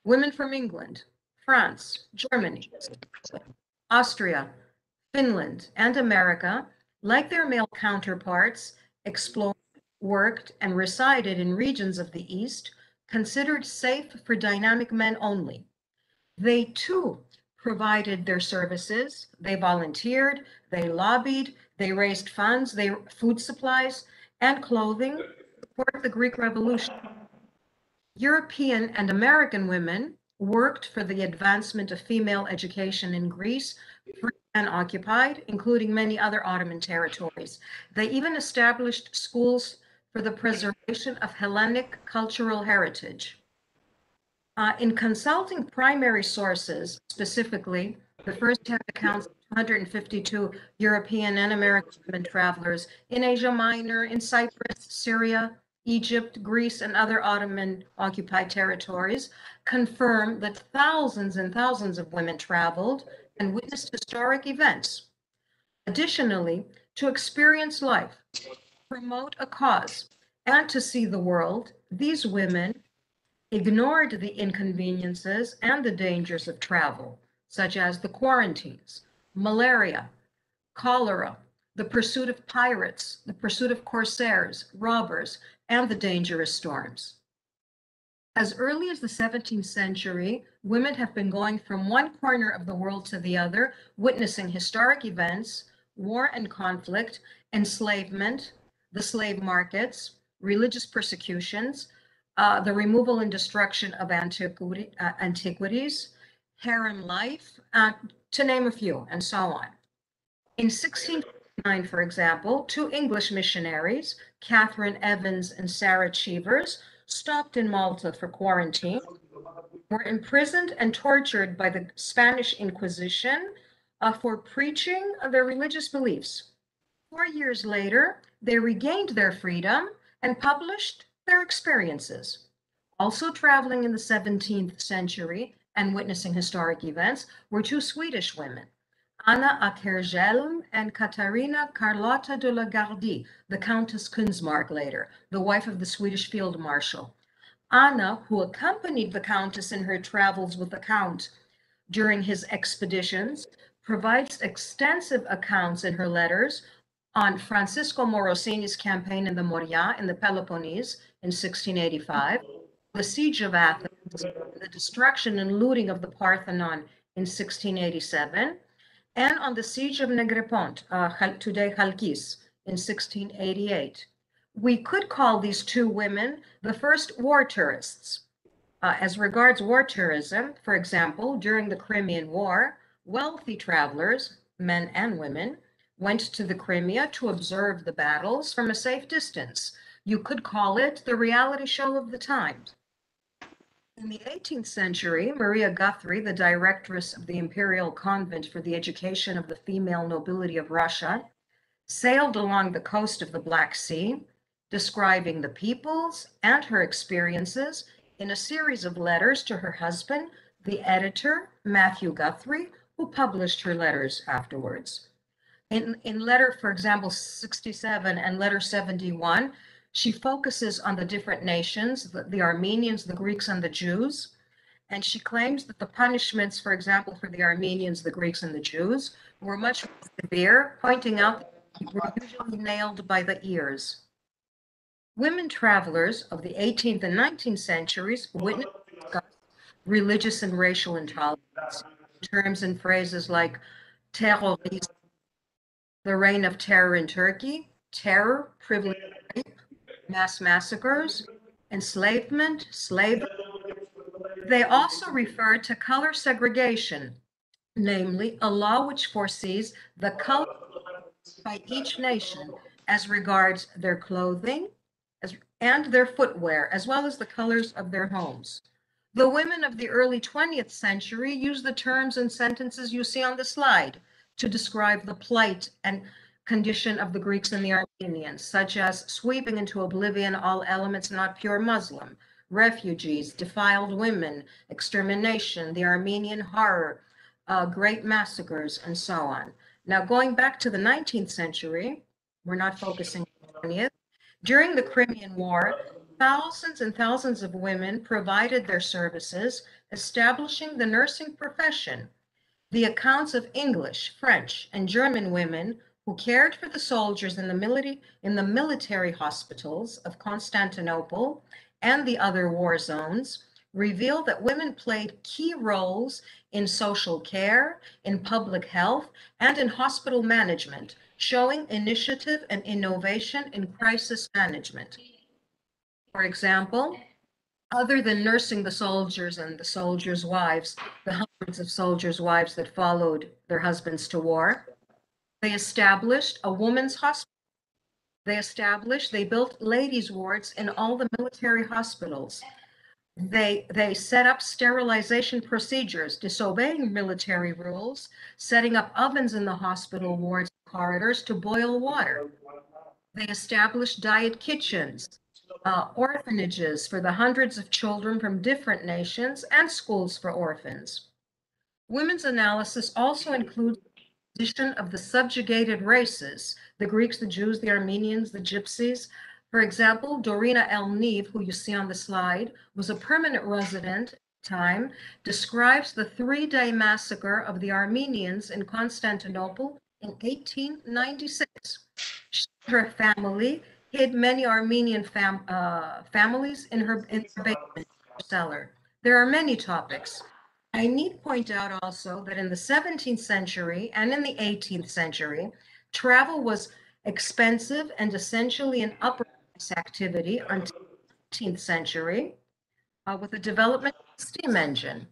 Women from England, France, Germany, Austria, Finland, and America, like their male counterparts, explored, worked, and resided in regions of the East considered safe for dynamic men only. They too provided their services, they volunteered, they lobbied, they raised funds, food supplies, and clothing to support the Greek Revolution. European and American women worked for the advancement of female education in Greece, free and occupied, including many other Ottoman territories. They even established schools for the preservation of Hellenic cultural heritage. In consulting primary sources, specifically, the first-hand accounts of 252 European and American women travelers in Asia Minor, in Cyprus, Syria, Egypt, Greece, and other Ottoman-occupied territories confirm that thousands and thousands of women traveled and witnessed historic events. Additionally, to experience life, promote a cause, and to see the world, these women ignored the inconveniences and the dangers of travel, such as the quarantines, malaria, cholera, the pursuit of pirates, the pursuit of corsairs, robbers, and the dangerous storms. As early as the 17th century, women have been going from one corner of the world to the other, witnessing historic events, war and conflict, enslavement, the slave markets, religious persecutions, the removal and destruction of antiquities, harem life, to name a few, and so on. In 1649, for example, two English missionaries, Catherine Evans and Sarah Cheevers, stopped in Malta for quarantine, were imprisoned and tortured by the Spanish Inquisition for preaching their religious beliefs. 4 years later, they regained their freedom and published their experiences. Also traveling in the 17th century and witnessing historic events were two Swedish women, Anna Akerjelm and Katarina Carlotta de la Gardie, the Countess Kunzmark later, the wife of the Swedish Field Marshal. Anna, who accompanied the Countess in her travels with the Count during his expeditions, provides extensive accounts in her letters on Francisco Morosini's campaign in the Morea in the Peloponnese in 1685, the siege of Athens, the destruction and looting of the Parthenon in 1687, and on the siege of Negrepont, today Chalkis, in 1688. We could call these two women the first war tourists. As regards war tourism, for example, during the Crimean War, wealthy travelers, men and women, went to the Crimea to observe the battles from a safe distance. You could call it the reality show of the times. In the 18th century, Maria Guthrie, the directress of the Imperial Convent for the Education of the Female Nobility of Russia, sailed along the coast of the Black Sea, describing the peoples and her experiences in a series of letters to her husband, the editor, Matthew Guthrie, who published her letters afterwards. In letter, for example, 67 and letter 71, she focuses on the different nations, the Armenians, the Greeks, and the Jews. And she claims that the punishments, for example, for the Armenians, the Greeks, and the Jews were much more severe, pointing out that they were usually nailed by the ears. Women travelers of the 18th and 19th centuries witnessed religious and racial intolerance, terms and phrases like terrorisme, the reign of terror in Turkey, terror, privilege, rape, mass massacres, enslavement, slavery. They also refer to color segregation, namely a law which foresees the color by each nation as regards their clothing and their footwear, as well as the colors of their homes. The women of the early 20th century used the terms and sentences you see on the slide to describe the plight and condition of the Greeks and the Armenians, such as sweeping into oblivion all elements not pure Muslim, refugees, defiled women, extermination, the Armenian horror, great massacres, and so on. Now, going back to the 19th century, we're not focusing on the 20th. During the Crimean War, thousands and thousands of women provided their services, establishing the nursing profession. The accounts of English, French, and German women who cared for the soldiers in the military hospitals of Constantinople and the other war zones reveal that women played key roles in social care, in public health, and in hospital management, showing initiative and innovation in crisis management. For example, other than nursing the soldiers and the soldiers' wives, the hundreds of soldiers' wives that followed their husbands to war, they established a women's hospital. They built ladies' wards in all the military hospitals. They set up sterilization procedures, disobeying military rules, setting up ovens in the hospital wards and corridors to boil water. They established diet kitchens, orphanages for the hundreds of children from different nations, and schools for orphans. Women's analysis also includes the position of the subjugated races, the Greeks, the Jews, the Armenians, the Gypsies. For example, Dorina El-Nev, who you see on the slide, was a permanent resident at the time, describes the three-day massacre of the Armenians in Constantinople in 1896. She and her family hid many Armenian families in her basement cellar. There are many topics. I need point out also that in the 17th century and in the 18th century, travel was expensive and essentially an upper class activity until the 19th century with the development of the steam engine.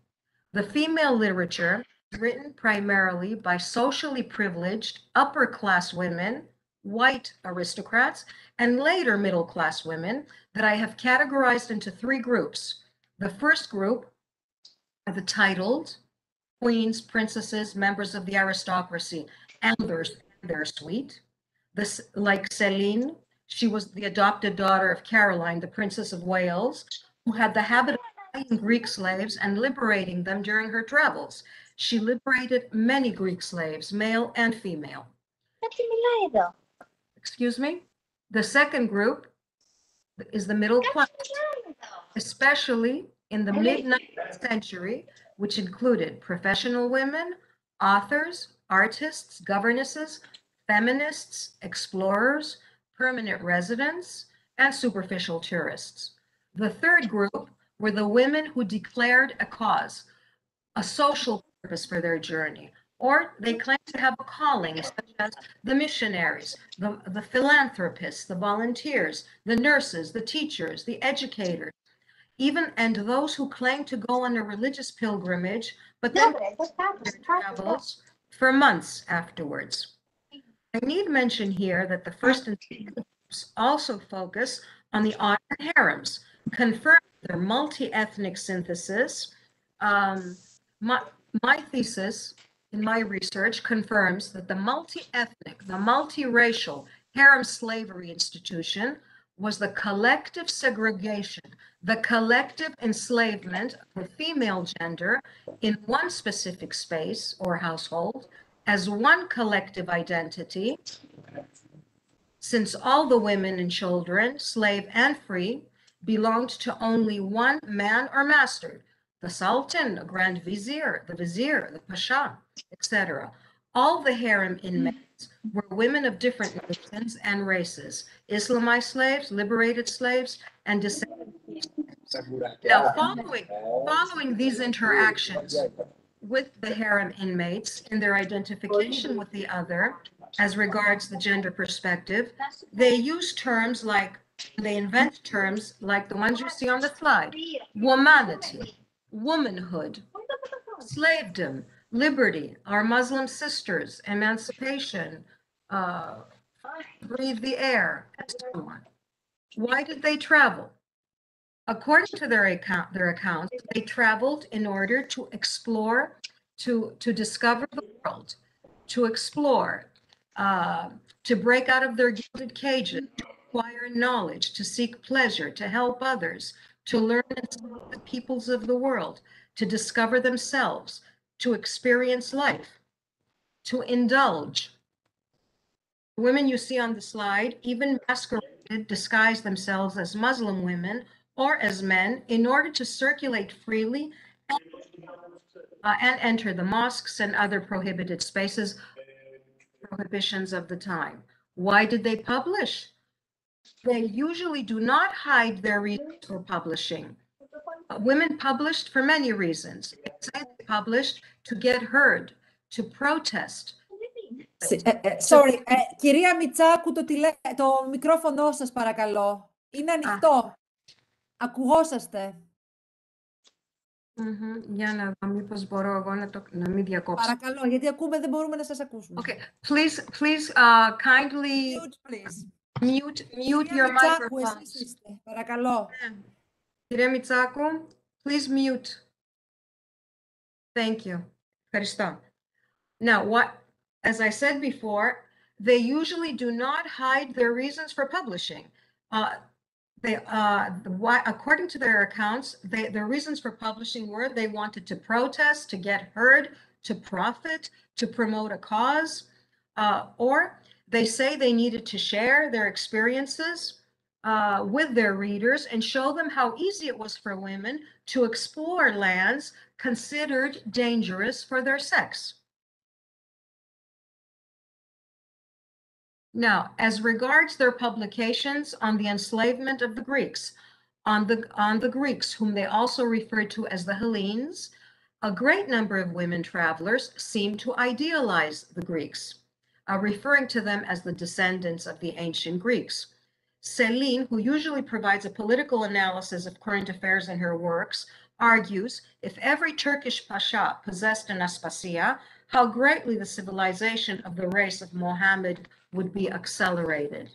The female literature is written primarily by socially privileged upper class women, white aristocrats, and later middle class women that I have categorized into three groups. The first group are the titled queens, princesses, members of the aristocracy, and their suite. This, like Céline, she was the adopted daughter of Caroline, the Princess of Wales, who had the habit of buying Greek slaves and liberating them during her travels. She liberated many Greek slaves, male and female. Excuse me? The second group is the middle class, especially in the mid-19th century, which included professional women, authors, artists, governesses, feminists, explorers, permanent residents, and superficial tourists. The third group were the women who declared a cause, a social purpose for their journey, or they claimed to have a calling, such as the missionaries, the philanthropists, the volunteers, the nurses, the teachers, the educators, and those who claimed to go on a religious pilgrimage, but then their travels for months afterwards. I need mention here that the first and second groups also focus on the Ottoman harems, confirming their multi-ethnic synthesis. My thesis in my research confirms that the multi-ethnic, the multiracial harem slavery institution was the collective segregation, the collective enslavement of the female gender in one specific space or household as one collective identity, since all the women and children, slave and free, belonged to only one man or master, the Sultan, the Grand Vizier, the Pasha, etc. All the harem inmates were women of different nations and races, Islamized slaves, liberated slaves, and descendants. Now, following these interactions with the harem inmates in their identification with the other, as regards the gender perspective, they invent terms like the ones you see on the slide: womanity, womanhood, slavedom, liberty, our Muslim sisters, emancipation, breathe the air, and so on. Why did they travel? According to their accounts, they traveled in order to explore, to discover the world, to explore, to break out of their gilded cages, to acquire knowledge, to seek pleasure, to help others, to learn and study the peoples of the world, to discover themselves, to experience life, to indulge. Women you see on the slide even masqueraded, disguised themselves as Muslim women or as men in order to circulate freely and enter the mosques and other prohibited spaces, prohibitions of the time. Why did they publish? They usually do not hide their reasons for publishing. Women published for many reasons. They published to get heard, to protest. Sorry, κυρία Μιτσάκου, το μικρόφωνο σας παρακαλώ. Είναι ανοιχτό. Ακουγόσαστε. Για να δω μήπως μπορώ εγώ να μην διακόψω. Παρακαλώ, γιατί ακούμε, δεν μπορούμε να σας ακούσουμε. Okay, please kindly Mute, please. mute Κυρία your Μιτσάκου, microphones. εσείς είστε. Παρακαλώ. Κυρία Μιτσάκου, please mute. Thank you. Ευχαριστώ. Now, as I said before, they usually do not hide their reasons for publishing. According to their accounts, their reasons for publishing were they wanted to protest, to get heard, to profit, to promote a cause, or they say they needed to share their experiences with their readers and show them how easy it was for women to explore lands considered dangerous for their sex. Now, as regards their publications on the enslavement of the Greeks, on the Greeks, whom they also referred to as the Hellenes, a great number of women travelers seem to idealize the Greeks, referring to them as the descendants of the ancient Greeks. Céline, who usually provides a political analysis of current affairs in her works, argues if every Turkish pasha possessed an Aspasia, how greatly the civilization of the race of Mohammed would be accelerated.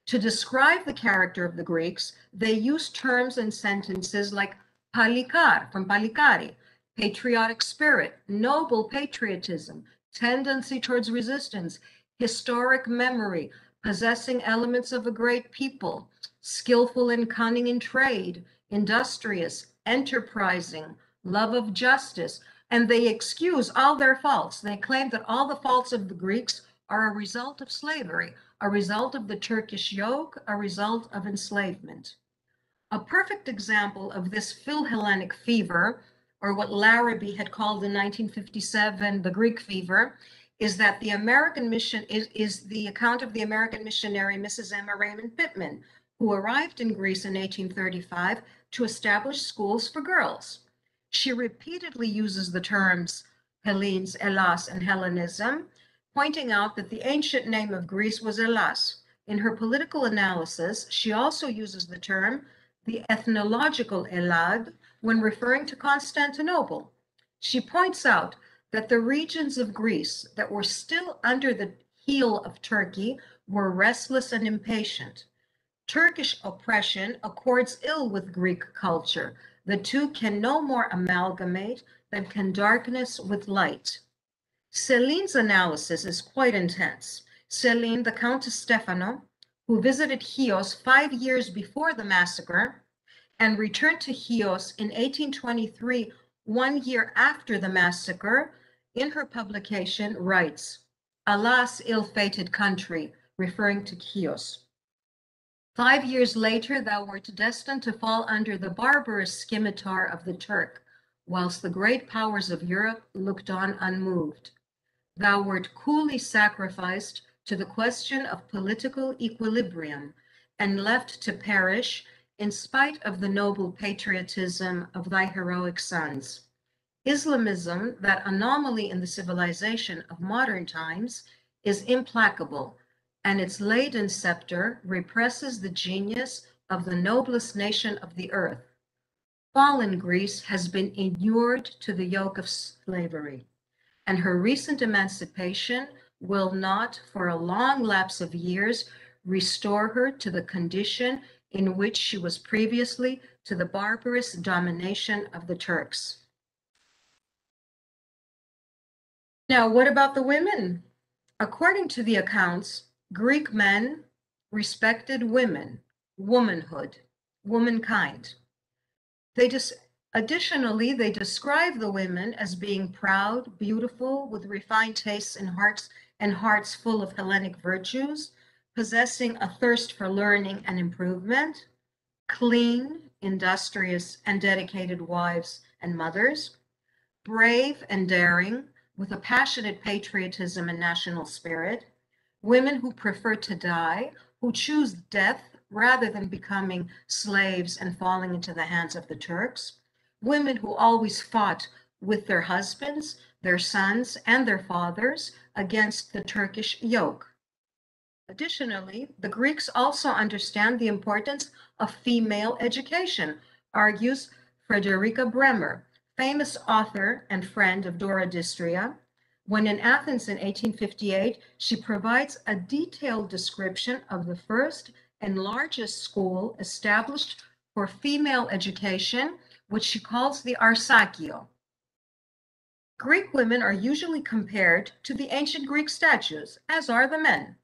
To describe the character of the Greeks, they use terms and sentences like palikar, from palikari, patriotic spirit, noble patriotism, tendency towards resistance, historic memory, possessing elements of a great people, skillful and cunning in trade, industrious, enterprising, love of justice, and they excuse all their faults. They claim that all the faults of the Greeks are a result of slavery, a result of the Turkish yoke, a result of enslavement. A perfect example of this Philhellenic fever, or what Larrabee had called in 1957 the Greek fever, is that the American mission is the account of the American missionary Mrs. Emma Raymond Pittman, who arrived in Greece in 1835 to establish schools for girls. She repeatedly uses the terms Hellenes, Hellas, and Hellenism, pointing out that the ancient name of Greece was Hellas. In her political analysis, she also uses the term the ethnological Elad when referring to Constantinople. She points out that the regions of Greece that were still under the heel of Turkey were restless and impatient. Turkish oppression accords ill with Greek culture. The two can no more amalgamate than can darkness with light. Céline's analysis is quite intense. Céline, the Countess Stefano, who visited Chios 5 years before the massacre and returned to Chios in 1823, 1 year after the massacre, in her publication writes, "Alas, ill-fated country," referring to Chios. 5 years later, thou wert destined to fall under the barbarous scimitar of the Turk, whilst the great powers of Europe looked on unmoved. Thou wert coolly sacrificed to the question of political equilibrium and left to perish in spite of the noble patriotism of thy heroic sons. Islamism, that anomaly in the civilization of modern times, is implacable, and its laden scepter represses the genius of the noblest nation of the earth. Fallen Greece has been inured to the yoke of slavery, and her recent emancipation will not, for a long lapse of years, restore her to the condition in which she was previously to the barbarous domination of the Turks. Now, what about the women? According to the accounts, Greek men respected women, womanhood, womankind. Additionally, they describe the women as being proud, beautiful, with refined tastes and hearts full of Hellenic virtues, possessing a thirst for learning and improvement, clean, industrious, and dedicated wives and mothers, brave and daring, with a passionate patriotism and national spirit, women who prefer to die, who choose death rather than becoming slaves and falling into the hands of the Turks, women who always fought with their husbands, their sons, and their fathers against the Turkish yoke. Additionally, the Greeks also understand the importance of female education, argues Frederica Bremer, famous author and friend of Dora D'Istria. When in Athens in 1858, she provides a detailed description of the first and largest school established for female education, which she calls the Arsakio. Greek women are usually compared to the ancient Greek statues, as are the men.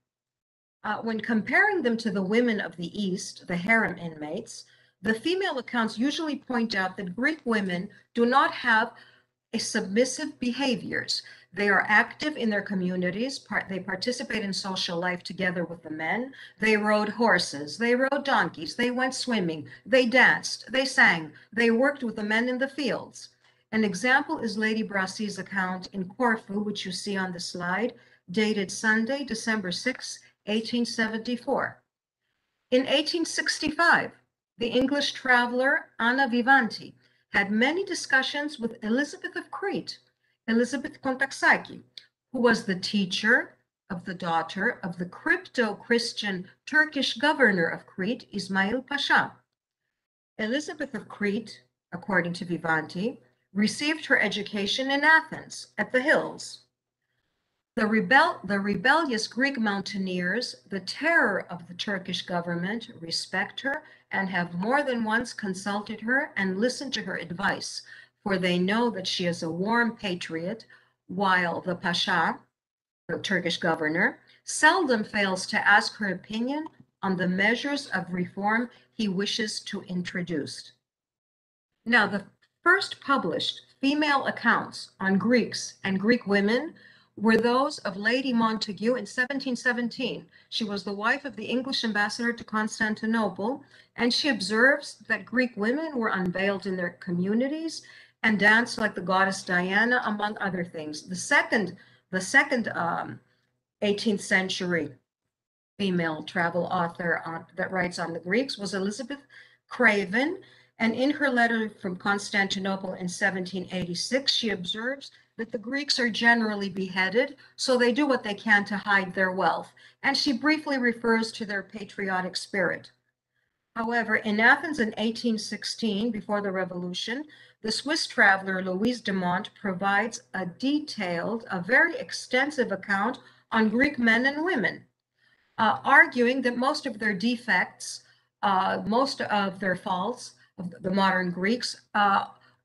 When comparing them to the women of the East, the harem inmates, the female accounts usually point out that Greek women do not have a submissive behaviors. They are active in their communities. They participate in social life together with the men. They rode horses. They rode donkeys. They went swimming. They danced. They sang. They worked with the men in the fields. An example is Lady Brassi's account in Corfu, which you see on the slide, dated Sunday, December 6, 1874. In 1865, the English traveler Anna Vivanti had many discussions with Elizabeth of Crete, Elizabeth Kontaksaki, who was the teacher of the daughter of the crypto-Christian Turkish governor of Crete, Ismail Pasha. Elizabeth of Crete, according to Vivanti, received her education in Athens at the hills. The rebellious Greek mountaineers, the terror of the Turkish government, respect her and have more than once consulted her and listened to her advice, for they know that she is a warm patriot, while the Pasha, the Turkish governor, seldom fails to ask her opinion on the measures of reform he wishes to introduce. Now, the first published female accounts on Greeks and Greek women were those of Lady Montagu in 1717. She was the wife of the English ambassador to Constantinople, and she observes that Greek women were unveiled in their communities and danced like the goddess Diana, among other things. The second 18th century female travel author that writes on the Greeks was Elizabeth Craven, and in her letter from Constantinople in 1786, she observes that the Greeks are generally beheaded, so they do what they can to hide their wealth. And she briefly refers to their patriotic spirit. However, in Athens in 1816, before the revolution, the Swiss traveler Louise de Monte provides a very extensive account on Greek men and women, arguing that most of their defects, most of their faults of the modern Greeks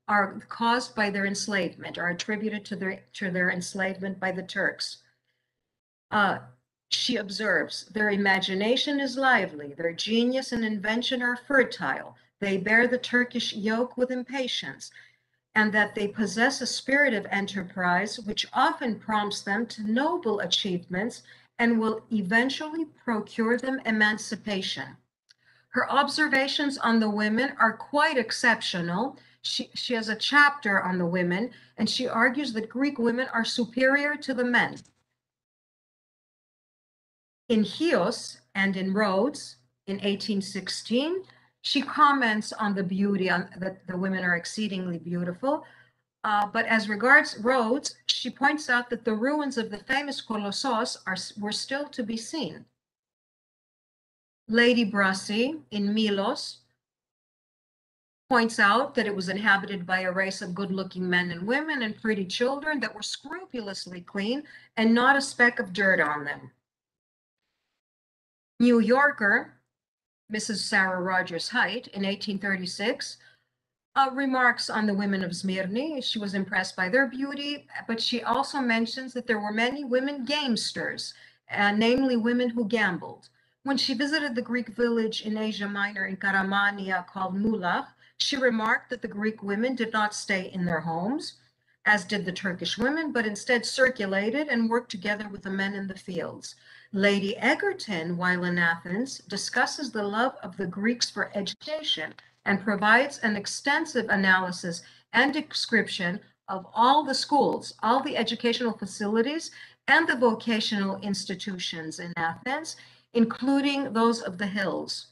are caused by their enslavement, are attributed to their enslavement by the Turks. She observes, their imagination is lively, their genius and invention are fertile, they bear the Turkish yoke with impatience, and that they possess a spirit of enterprise which often prompts them to noble achievements and will eventually procure them emancipation. Her observations on the women are quite exceptional. She has a chapter on the women, and she argues that Greek women are superior to the men. In Chios and in Rhodes in 1816, she comments on the beauty, that the women are exceedingly beautiful. But as regards Rhodes, she points out that the ruins of the famous Kolossos were still to be seen. Lady Brassi in Milos points out that it was inhabited by a race of good-looking men and women and pretty children that were scrupulously clean and not a speck of dirt on them. New Yorker, Mrs. Sarah Rogers Height, in 1836, remarks on the women of Smyrna. She was impressed by their beauty, but she also mentions that there were many women gamesters, namely women who gambled. When she visited the Greek village in Asia Minor in Karamania called Mulach, she remarked that the Greek women did not stay in their homes, as did the Turkish women, but instead circulated and worked together with the men in the fields. Lady Egerton, while in Athens, discusses the love of the Greeks for education and provides an extensive analysis and description of all the schools, all the educational facilities, and the vocational institutions in Athens, including those of the hills.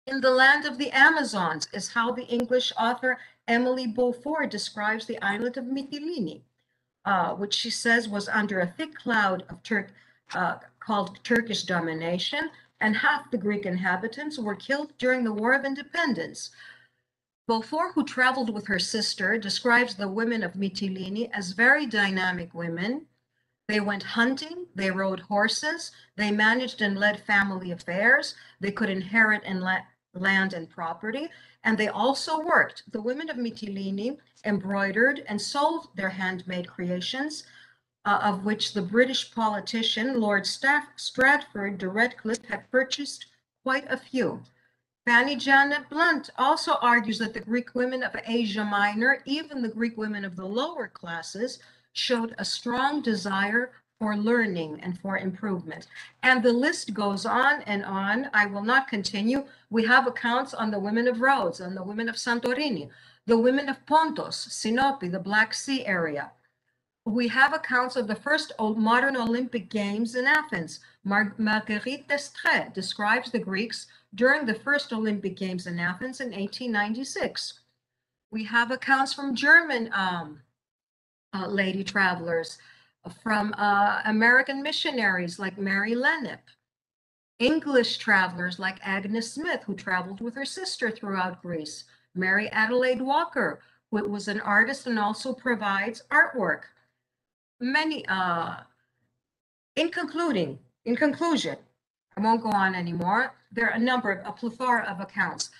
In the land of the Amazons is how the English author Emily Beaufort describes the island of Mytilene, which she says was under a thick cloud of called Turkish domination, and half the Greek inhabitants were killed during the War of Independence. Beaufort, who traveled with her sister, describes the women of Mytilene as very dynamic women. They went hunting, they rode horses, they managed and led family affairs, they could inherit and land and property, and they also worked. The women of Mytilene embroidered and sold their handmade creations, of which the British politician Lord Stratford de Redcliffe had purchased quite a few. Fanny Janet Blunt also argues that the Greek women of Asia Minor, even the Greek women of the lower classes, showed a strong desire for learning and for improvement. And the list goes on and on. I will not continue. We have accounts on the women of Rhodes, on the women of Santorini, the women of Pontos, Sinope, the Black Sea area. We have accounts of the first modern Olympic Games in Athens. Marguerite d'Estrées describes the Greeks during the first Olympic Games in Athens in 1896. We have accounts from German lady travelers, from American missionaries like Mary Lennep, English travelers like Agnes Smith, who traveled with her sister throughout Greece, Mary Adelaide Walker, who was an artist and also provides artwork. Many, in conclusion, I won't go on anymore. There are a plethora of accounts.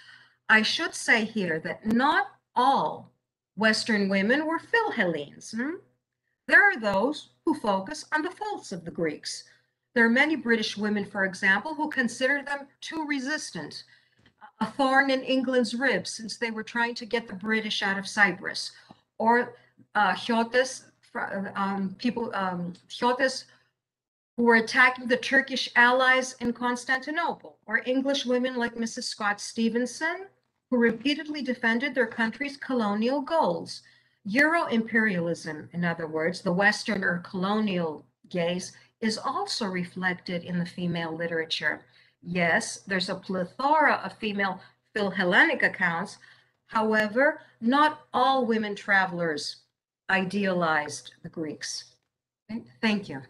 I should say here that not all Western women were Philhellenes. There are those who focus on the faults of the Greeks. There are many British women, for example, who consider them too resistant, a thorn in England's ribs since they were trying to get the British out of Cyprus, or Chiotes, Chiotes who were attacking the Turkish allies in Constantinople, or English women like Mrs. Scott Stevenson, who repeatedly defended their country's colonial goals. Euro-imperialism, in other words, the Western or colonial gaze, is also reflected in the female literature. Yes, there's a plethora of female Philhellenic accounts. However, not all women travelers idealized the Greeks. Thank you.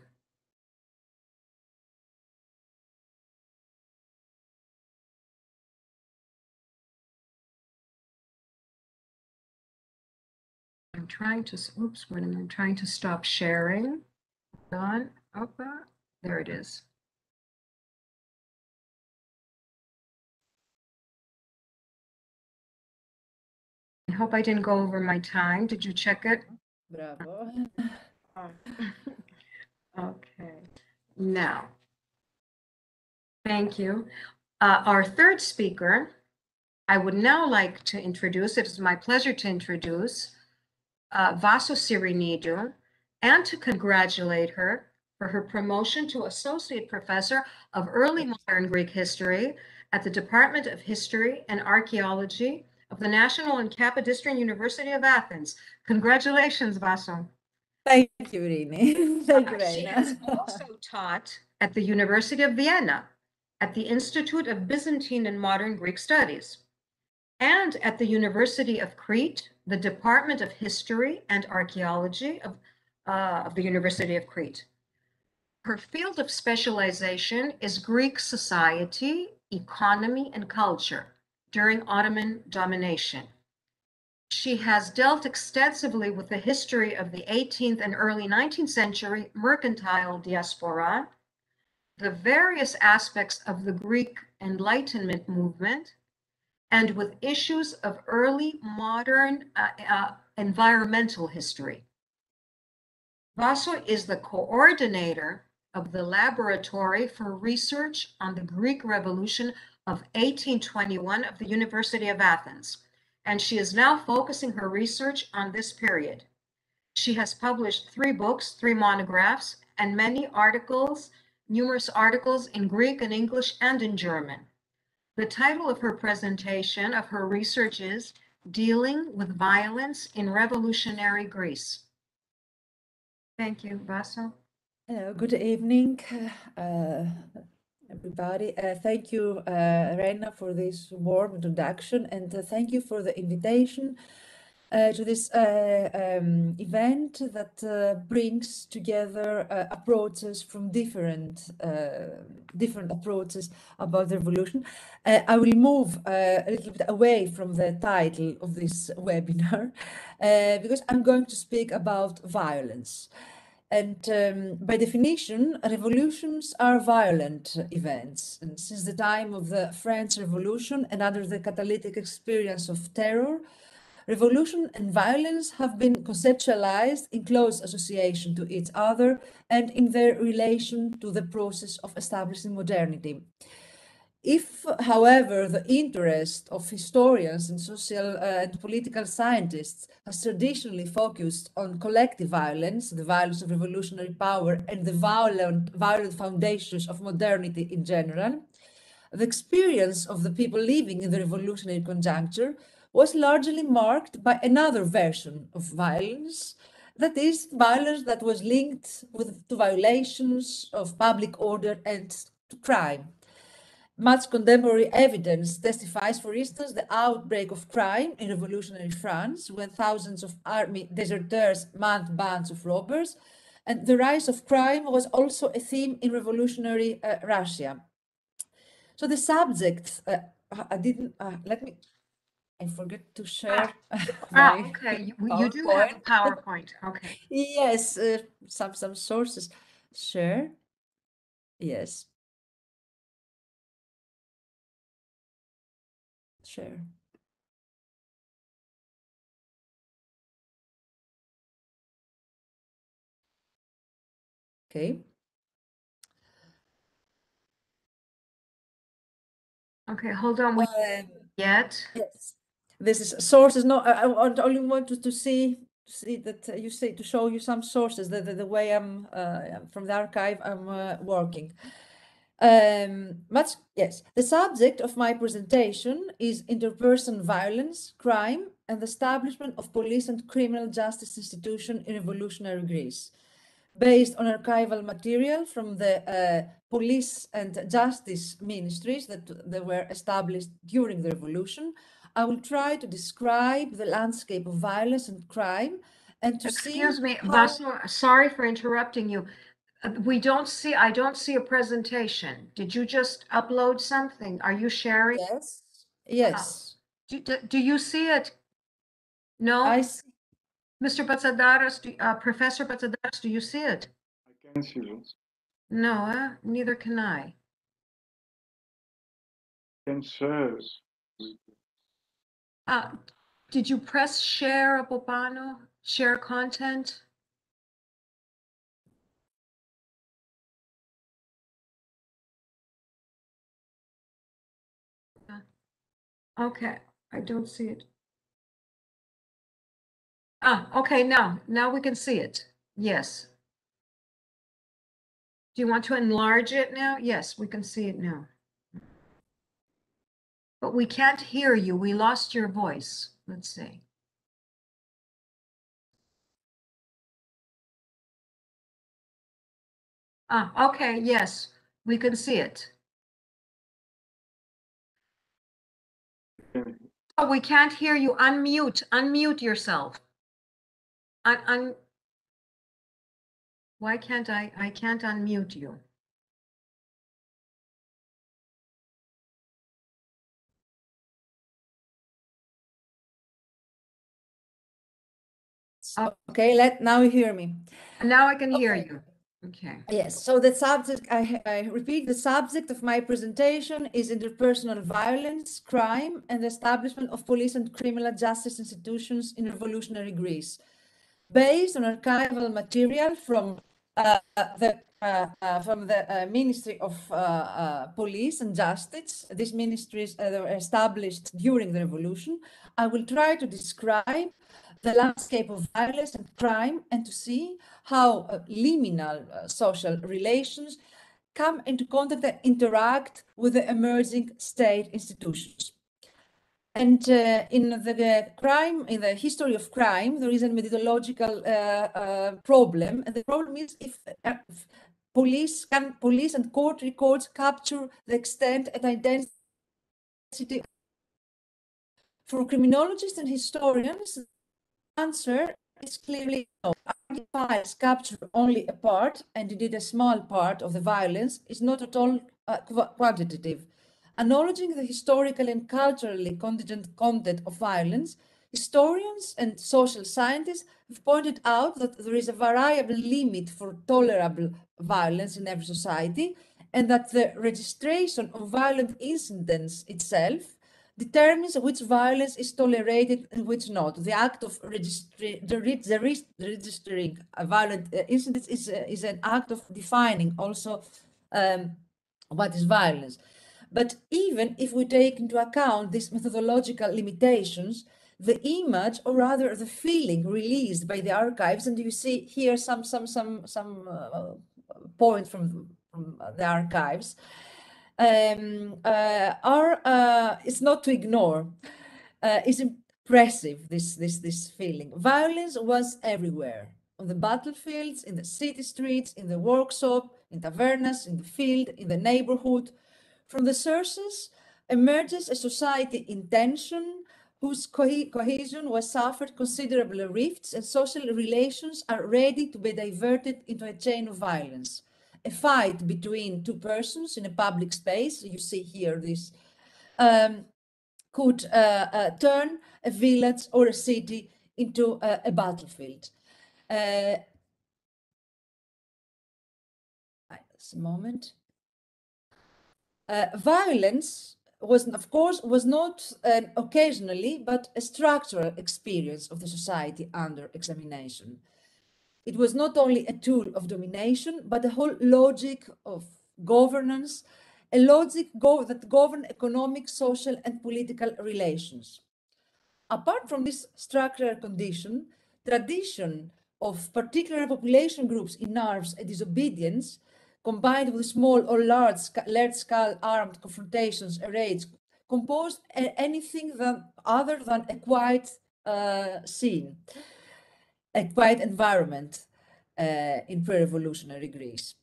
I'm trying to, oops, when I'm trying to stop sharing. Done. Okay, there it is. I hope I didn't go over my time. Did you check it? Bravo. Okay, now, thank you. Our third speaker, I would now like to introduce, it is my pleasure to introduce Vaso Syrinidou, and to congratulate her for her promotion to Associate Professor of Early Modern Greek History at the Department of History and Archaeology of the National and Kapodistrian University of Athens. Congratulations, Vaso. Thank you, Rini. Thank you, She has also taught at the University of Vienna, at the Institute of Byzantine and Modern Greek Studies, and at the University of Crete, the Department of History and Archaeology of the University of Crete. Her field of specialization is Greek society, economy, and culture during Ottoman domination. She has dealt extensively with the history of the 18th and early 19th century mercantile diaspora, the various aspects of the Greek Enlightenment movement, and with issues of early modern environmental history. Vaso is the coordinator of the Laboratory for Research on the Greek Revolution of 1821 of the University of Athens, and she is now focusing her research on this period. She has published 3 books, 3 monographs, and many articles, numerous articles in Greek and English and in German. The title of her presentation of her research is Dealing with Violence in Revolutionary Greece. Thank you, Vaso. Hello, good evening, everybody. Thank you, Rena, for this warm introduction, and thank you for the invitation to this event that brings together approaches from different approaches about the revolution. I will move a little bit away from the title of this webinar because I'm going to speak about violence. And by definition, revolutions are violent events. And since the time of the French Revolution and under the catalytic experience of terror, revolution and violence have been conceptualized in close association to each other and in their relation to the process of establishing modernity. If, however, the interest of historians and social and political scientists has traditionally focused on collective violence, the violence of revolutionary power, and the violent foundations of modernity in general, the experience of the people living in the revolutionary conjuncture was largely marked by another version of violence, that is, violence that was linked to violations of public order and to crime. Much contemporary evidence testifies, for instance, the outbreak of crime in revolutionary France, when thousands of army deserters manned bands of robbers, and the rise of crime was also a theme in revolutionary Russia. So the subject, I forget to share my okay, you do have a PowerPoint, okay. Yes, some sources. Share, yes. Share. Okay. Okay, hold on, we yet. Yes, this is sources. No, I only want to see that you say, to show you some sources, the way I'm from the archive I'm working. Yes, the subject of my presentation is interpersonal violence, crime, and the establishment of police and criminal justice institution in revolutionary Greece. Based on archival material from the police and justice ministries that were established during the revolution, I will try to describe the landscape of violence and crime and to Excuse see me, how... Vaso, sorry for interrupting you. I don't see a presentation. Did you just upload something? Are you sharing? Yes, yes. Do you see it? No? I see. Mr. Patsadaras, Professor Patsadaras, do you see it? I can see this. No, neither can I. Can share. Did you press share, Apopano? Share content? Okay, I don't see it. Okay, now we can see it. Yes. Do you want to enlarge it now? Yes, we can see it now. But we can't hear you. We lost your voice. Let's see. Okay, yes, we can see it. Oh, we can't hear you. Unmute yourself. Why can't I can't unmute you. Okay, now you hear me. Now I can hear you. Okay. Yes, so the subject, I repeat, the subject of my presentation is interpersonal violence, crime, and the establishment of police and criminal justice institutions in revolutionary Greece, based on archival material from the Ministry of Police and Justice. These ministries were established during the revolution. I will try to describe the landscape of violence and crime and to see how liminal social relations come into contact and interact with the emerging state institutions. And in the history of crime, there is a methodological problem. And the problem is if police and court records capture the extent and identity. For criminologists and historians, the answer is clearly no. Files capture only a part, and indeed a small part of the violence, is not at all quantitative. Acknowledging the historical and culturally contingent content of violence, historians and social scientists have pointed out that there is a variable limit for tolerable violence in every society, and that the registration of violent incidents itself determines which violence is tolerated and which not. The act of registering a violent incident is an act of defining also what is violence. But even if we take into account these methodological limitations, the image, or rather the feeling released by the archives, and you see here some points from the archives, it's not to ignore. It's impressive, this feeling. Violence was everywhere, on the battlefields, in the city streets, in the workshop, in tavernas, in the field, in the neighborhood. From the sources emerges a society in tension, whose cohesion was suffered considerable rifts, and social relations are ready to be diverted into a chain of violence. A fight between two persons in a public space, you see here this, could turn a village or a city into a battlefield. Just a moment. Violence was, of course, not occasionally, but a structural experience of the society under examination. It was not only a tool of domination, but a whole logic of governance, a logic that governed economic, social, and political relations. Apart from this structural condition, tradition of particular population groups in arms and disobedience, combined with small or large-scale armed confrontations and raids, composed anything other than a quiet scene, a quiet environment in pre-revolutionary Greece.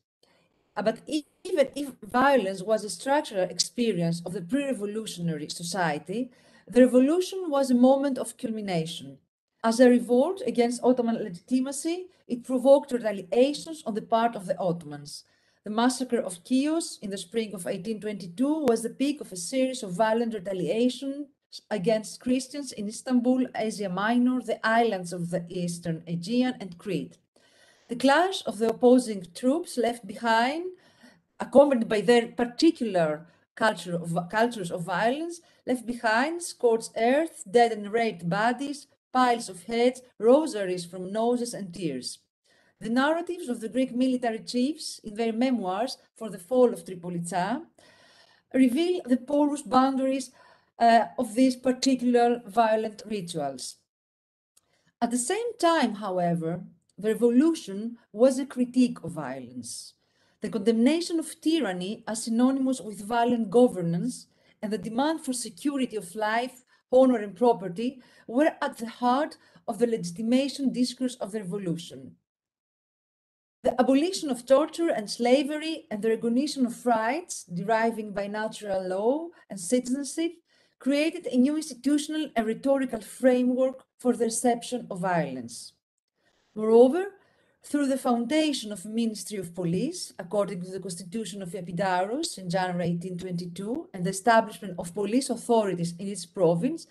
But even if violence was a structural experience of the pre-revolutionary society, the revolution was a moment of culmination. As a revolt against Ottoman legitimacy, it provoked retaliations on the part of the Ottomans. The massacre of Chios in the spring of 1822 was the peak of a series of violent retaliations against Christians in Istanbul, Asia Minor, the islands of the Eastern Aegean, and Crete. The clash of the opposing troops left behind, accompanied by their particular cultures of violence, left behind scorched earth, dead and raped bodies, piles of heads, rosaries from noses and tears. The narratives of the Greek military chiefs in their memoirs for the fall of Tripolitsa reveal the porous boundaries of these particular violent rituals. At the same time, however, the revolution was a critique of violence. The condemnation of tyranny as synonymous with violent governance and the demand for security of life, honor, and property were at the heart of the legitimation discourse of the revolution. The abolition of torture and slavery and the recognition of rights deriving by natural law and citizenship created a new institutional and rhetorical framework for the reception of violence. Moreover, through the foundation of a Ministry of Police, according to the Constitution of Epidaurus in January 1822, and the establishment of police authorities in its province,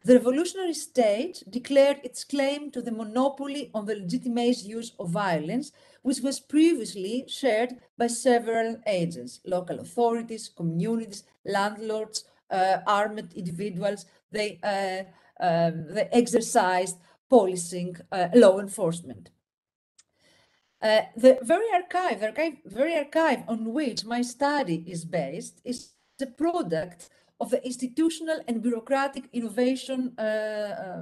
The revolutionary state declared its claim to the monopoly on the legitimate use of violence, which was previously shared by several agents, local authorities, communities, landlords, armed individuals. They exercised policing, law enforcement. The very archive on which my study is based is the product of the institutional and bureaucratic innovation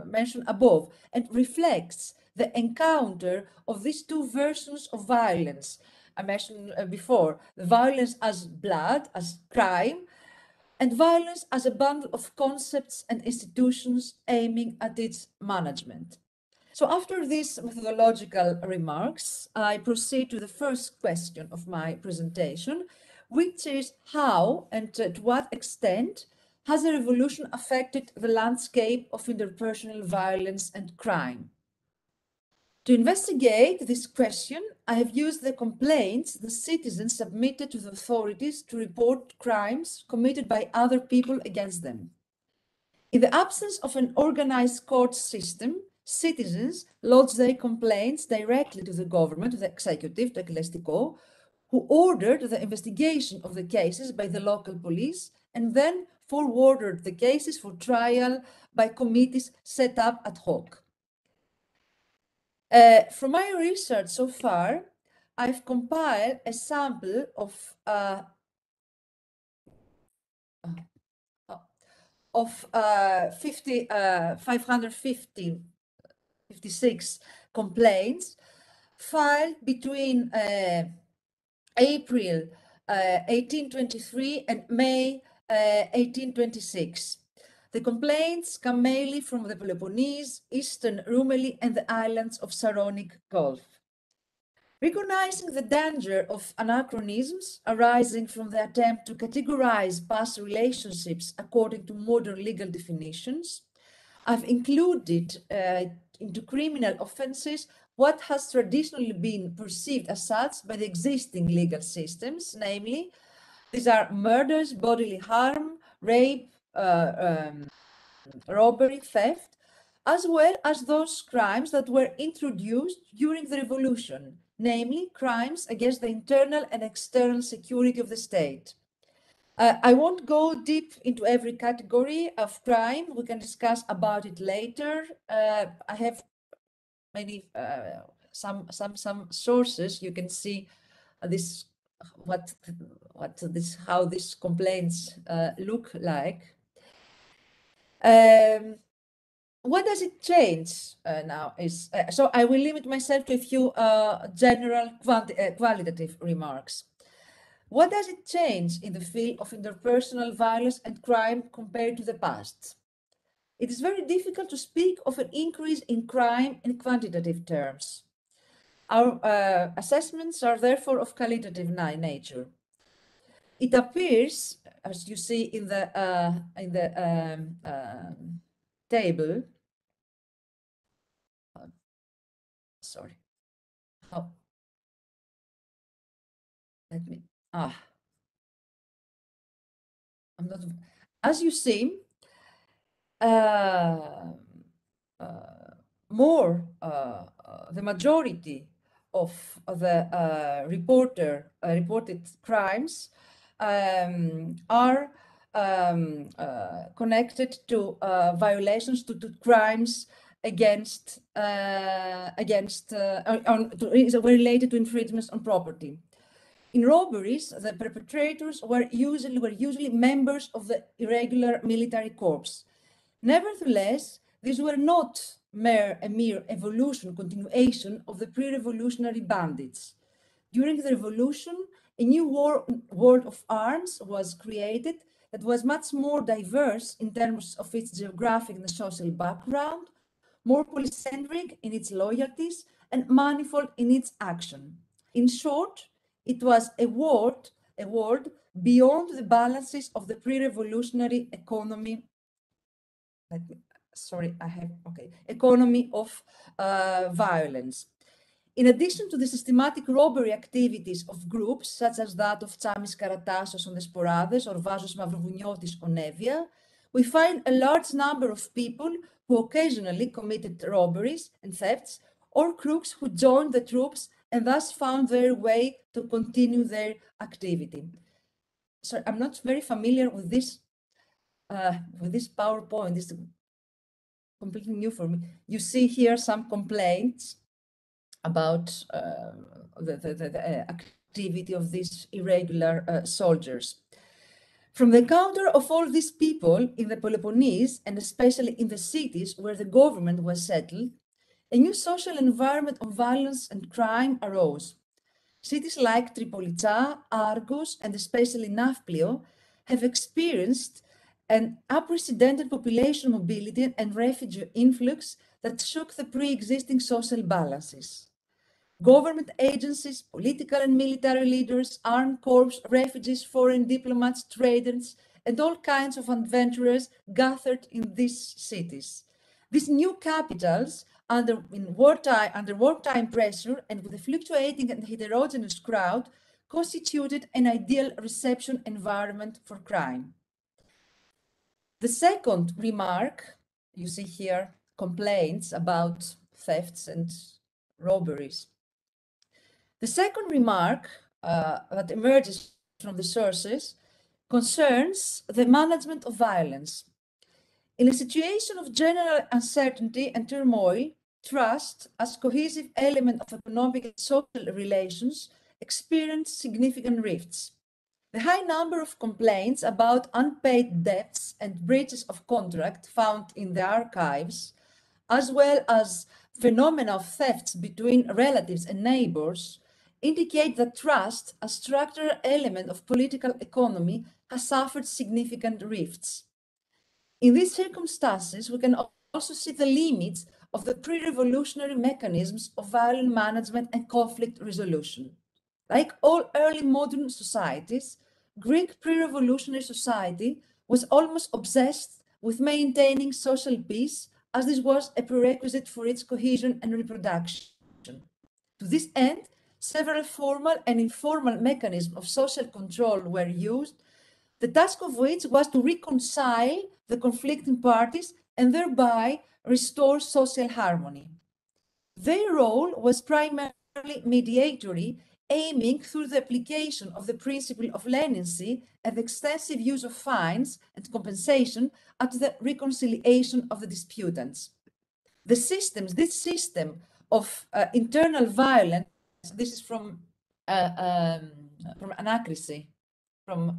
mentioned above, and reflects the encounter of these two versions of violence I mentioned before: the violence as blood, as crime, and violence as a bundle of concepts and institutions aiming at its management. So after these methodological remarks, I proceed to the first question of my presentation, which is how and to what extent has the revolution affected the landscape of interpersonal violence and crime? To investigate this question, I have used the complaints the citizens submitted to the authorities to report crimes committed by other people against them. In the absence of an organized court system, citizens lodged their complaints directly to the government, to the executive, to Ecclesiastico, who ordered the investigation of the cases by the local police and then forwarded the cases for trial by committees set up ad hoc. From my research so far, I've compiled a sample of 556 complaints filed between April 1823 and May 1826. The complaints come mainly from the Peloponnese, Eastern Rumeli, and the islands of Saronic Gulf. Recognizing the danger of anachronisms arising from the attempt to categorize past relationships according to modern legal definitions, I've included into criminal offenses what has traditionally been perceived as such by the existing legal systems, namely, these are murders, bodily harm, rape, robbery, theft, as well as those crimes that were introduced during the revolution, namely crimes against the internal and external security of the state. I won't go deep into every category of crime. We can discuss about it later. I have many some sources. You can see this how these complaints look like. What does it change now? So I will limit myself to a few general qualitative remarks. What does it change in the field of interpersonal violence and crime compared to the past? It is very difficult to speak of an increase in crime in quantitative terms. Our assessments are therefore of qualitative nature. It appears, as you see in the table, sorry, let me, I'm not, as you see, the majority of the reported crimes are connected to violations, to crimes against related to infringements on property. In robberies, the perpetrators were usually members of the irregular military corps. Nevertheless, these were not a mere continuation of the pre-revolutionary bandits. During the revolution, a new world of arms was created that was much more diverse in terms of its geographic and social background, more polycentric in its loyalties, and manifold in its action. In short, it was a world beyond the balances of the pre-revolutionary economy. Economy of violence. In addition to the systematic robbery activities of groups such as that of Tsamis Karatassos on the Sporades or Vasos Mavrovouniotis on Evia, we find a large number of people who occasionally committed robberies and thefts, or crooks who joined the troops and thus found their way to continue their activity. So I'm not very familiar with this PowerPoint. This is completely new for me. You see here some complaints about the activity of these irregular soldiers. From the encounter of all these people in the Peloponnese, and especially in the cities where the government was settled, a new social environment of violence and crime arose. Cities like Tripolitsa, Argos, and especially Nafplio have experienced an unprecedented population mobility and refugee influx that shook the pre-existing social balances. Government agencies, political and military leaders, armed corps, refugees, foreign diplomats, traders, and all kinds of adventurers gathered in these cities. These new capitals, under wartime pressure and with a fluctuating and heterogeneous crowd, constituted an ideal reception environment for crime. The second remark, you see here, complaints about thefts and robberies. The second remark that emerges from the sources concerns the management of violence. In a situation of general uncertainty and turmoil, trust, as cohesive element of economic and social relations, experienced significant rifts. The high number of complaints about unpaid debts and breaches of contract found in the archives, as well as phenomena of thefts between relatives and neighbors, indicate that trust, a structural element of political economy, has suffered significant rifts. In these circumstances, we can also see the limits of the pre-revolutionary mechanisms of violent management and conflict resolution. Like all early modern societies, Greek pre-revolutionary society was almost obsessed with maintaining social peace, as this was a prerequisite for its cohesion and reproduction. To this end, several formal and informal mechanisms of social control were used, the task of which was to reconcile the conflicting parties and thereby restore social harmony. Their role was primarily mediatory, aiming through the application of the principle of leniency and the extensive use of fines and compensation at the reconciliation of the disputants. This system of internal violence, this is from Anakrisis, from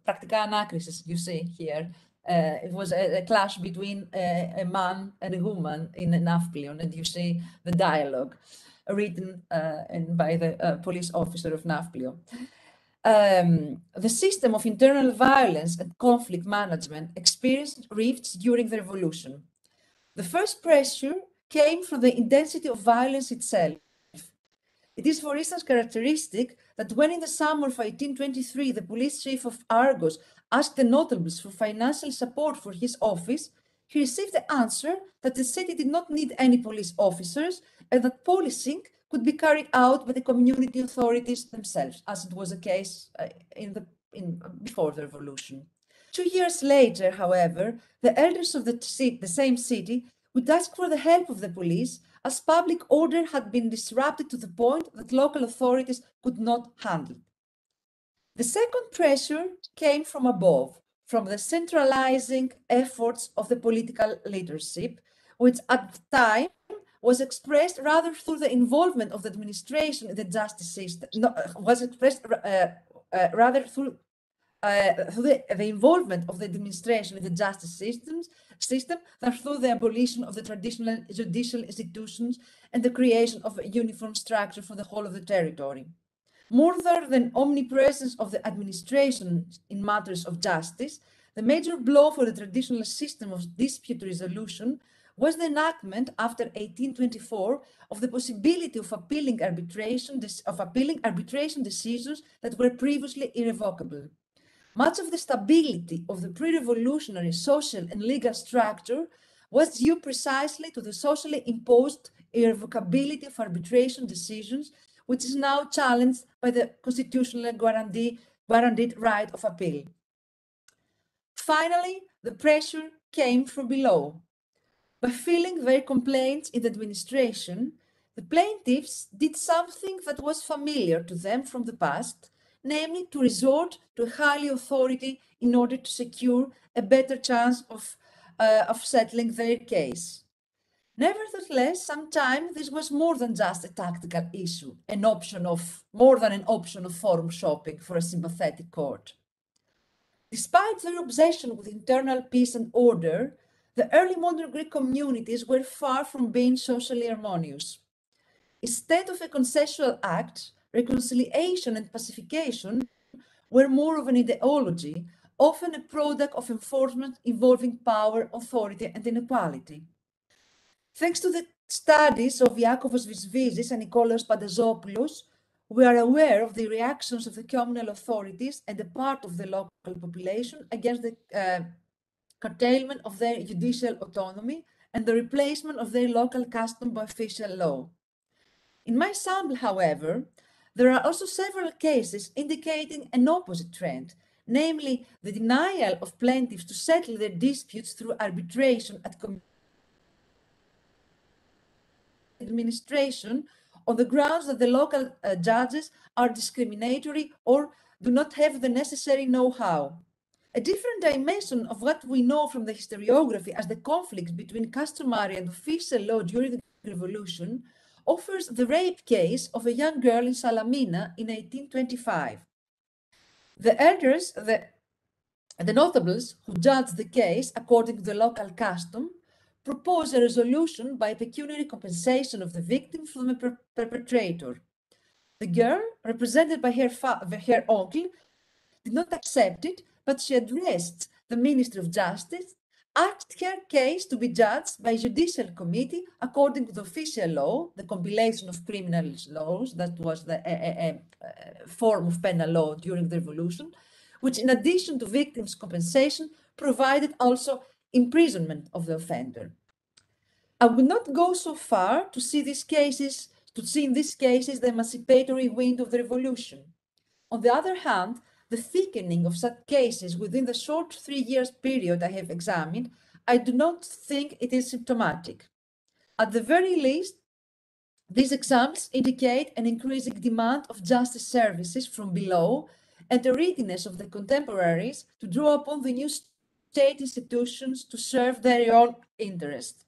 Practica Anakrisis, you see here. It was a clash between a man and a woman in Nafplion, and you see the dialogue written by the police officer of Nafplio. The system of internal violence and conflict management experienced rifts during the revolution. The first pressure came from the intensity of violence itself. It is, for instance, characteristic that when in the summer of 1823, the police chief of Argos asked the notables for financial support for his office, he received the answer that the city did not need any police officers and that policing could be carried out by the community authorities themselves, as it was the case before the revolution. 2 years later, however, the elders of the same city would ask for the help of the police, as public order had been disrupted to the point that local authorities could not handle. The second pressure came from above, from the centralizing efforts of the political leadership, which at the time was expressed rather through the involvement of the administration in the justice system, rather through the involvement of the administration in the justice system than through the abolition of the traditional judicial institutions and the creation of a uniform structure for the whole of the territory. More than omnipresence of the administration in matters of justice, the major blow for the traditional system of dispute resolution was the enactment after 1824 of the possibility of appealing arbitration decisions that were previously irrevocable. Much of the stability of the pre-revolutionary social and legal structure was due precisely to the socially imposed irrevocability of arbitration decisions, which is now challenged by the constitutionally guaranteed right of appeal. finally, the pressure came from below. By filing their complaints in the administration, the plaintiffs did something that was familiar to them from the past, namely to resort to a high authority in order to secure a better chance of settling their case. Nevertheless, sometimes this was more than just a tactical issue, more than an option of forum shopping for a sympathetic court. Despite their obsession with internal peace and order, the early modern Greek communities were far from being socially harmonious. Instead of a consensual act, reconciliation and pacification were more of an ideology, often a product of enforcement involving power, authority, and inequality. Thanks to the studies of Iakovos Visvisis and Nikolaos Pantazopoulos, we are aware of the reactions of the communal authorities and a part of the local population against the curtailment of their judicial autonomy and the replacement of their local custom by official law. In my sample, however, there are also several cases indicating an opposite trend, namely the denial of plaintiffs to settle their disputes through arbitration at administration on the grounds that the local judges are discriminatory or do not have the necessary know-how. A different dimension of what we know from the historiography as the conflict between customary and official law during the Revolution offers the rape case of a young girl in Salamina in 1825. The elders, the notables who judged the case according to the local custom, propose a resolution by pecuniary compensation of the victim from the perpetrator. The girl, represented by her uncle, did not accept it, but she addressed the Ministry of Justice, asked her case to be judged by a judicial committee according to the official law, the compilation of criminal laws, that was the form of penal law during the Revolution, which in addition to victims' compensation, provided also imprisonment of the offender. I would not go so far to see in these cases the emancipatory wind of the Revolution. On the other hand, the thickening of such cases within the short 3 years period I have examined, I do not think it is symptomatic. At the very least, these examples indicate an increasing demand of justice services from below and the readiness of the contemporaries to draw upon the new state institutions to serve their own interest.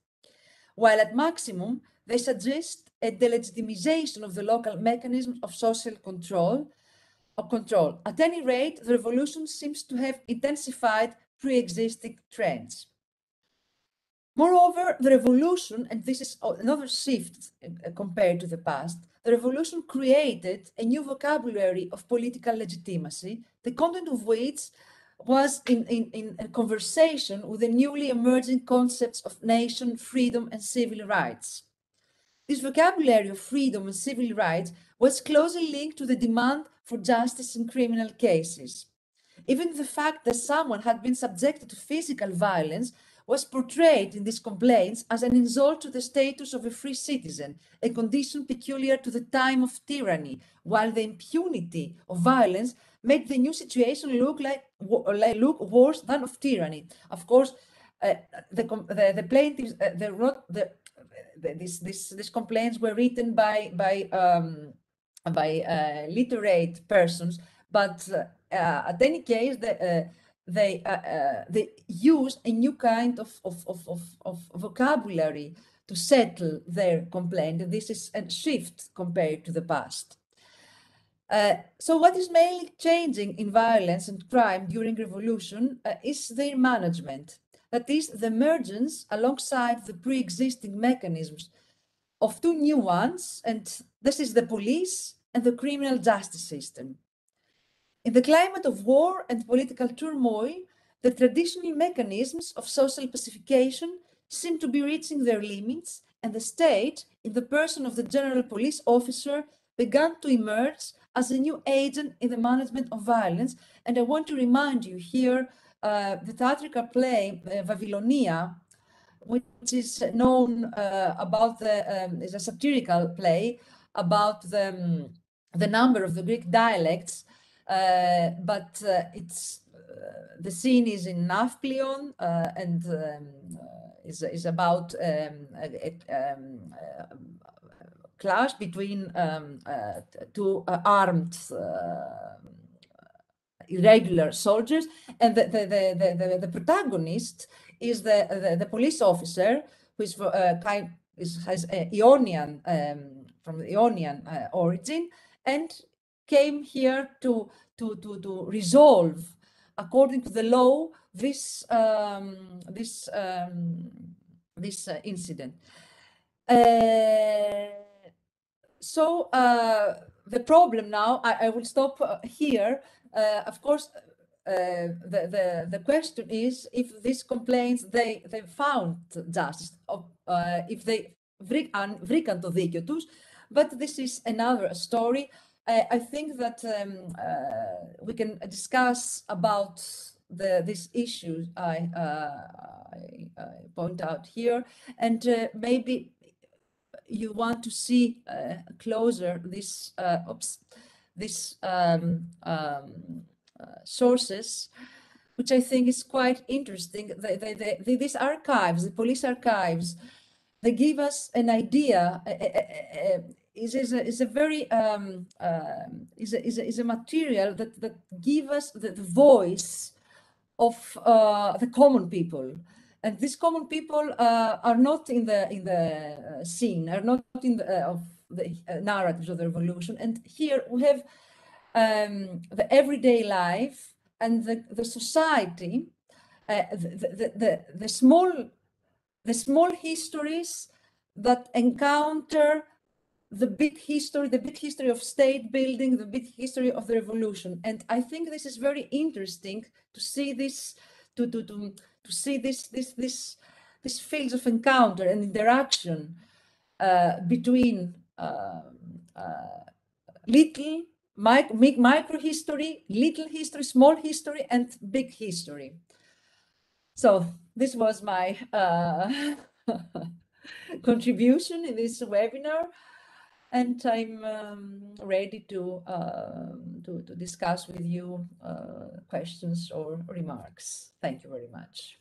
While at maximum, they suggest a delegitimization of the local mechanisms of social control. At any rate, the revolution seems to have intensified pre-existing trends. Moreover, the revolution, and this is another shift compared to the past, the revolution created a new vocabulary of political legitimacy, the content of which was in a conversation with the newly emerging concepts of nation, freedom, and civil rights. This vocabulary of freedom and civil rights was closely linked to the demand for justice in criminal cases. Even the fact that someone had been subjected to physical violence was portrayed in these complaints as an insult to the status of a free citizen, a condition peculiar to the time of tyranny, while the impunity of violence made the new situation look worse than of tyranny. Of course, the plaintiffs, these complaints were written by literate persons, but at any case, they use a new kind of vocabulary to settle their complaint. And this is a shift compared to the past. So what is mainly changing in violence and crime during revolution is their management. That is the emergence alongside the pre-existing mechanisms of two new ones, and this is the police and the criminal justice system. In the climate of war and political turmoil, the traditional mechanisms of social pacification seem to be reaching their limits, and the state, in the person of the general police officer, began to emerge as a new agent in the management of violence. And I want to remind you here the theatrical play Babylonia, which is known is a satirical play about the number of the Greek dialects, but it's the scene is in Nafplion and is about clash between two armed irregular soldiers, and the protagonist is the police officer who is has Ionian from the Ionian origin, and came here to resolve, according to the law, this incident. So the problem now, I will stop here. Of course, the question is if these complaints they found justice, if they βρήκαν το δίκιο τους, but this is another story. I think that we can discuss about this issue I point out here, and maybe you want to see closer this sources, which I think is quite interesting. These archives, the police archives, they give us an idea. Is a very is a material that give us the voice of the common people. And these common people are not in the scene, are not in the of the narratives of the revolution. And here we have the everyday life and the society, the small histories that encounter the big history of state building, the big history of the revolution. And I think this is very interesting to see this, to see these fields of encounter and interaction between little micro history, little history, small history, and big history. So this was my contribution in this webinar, and I'm ready to discuss with you questions or remarks. Thank you very much.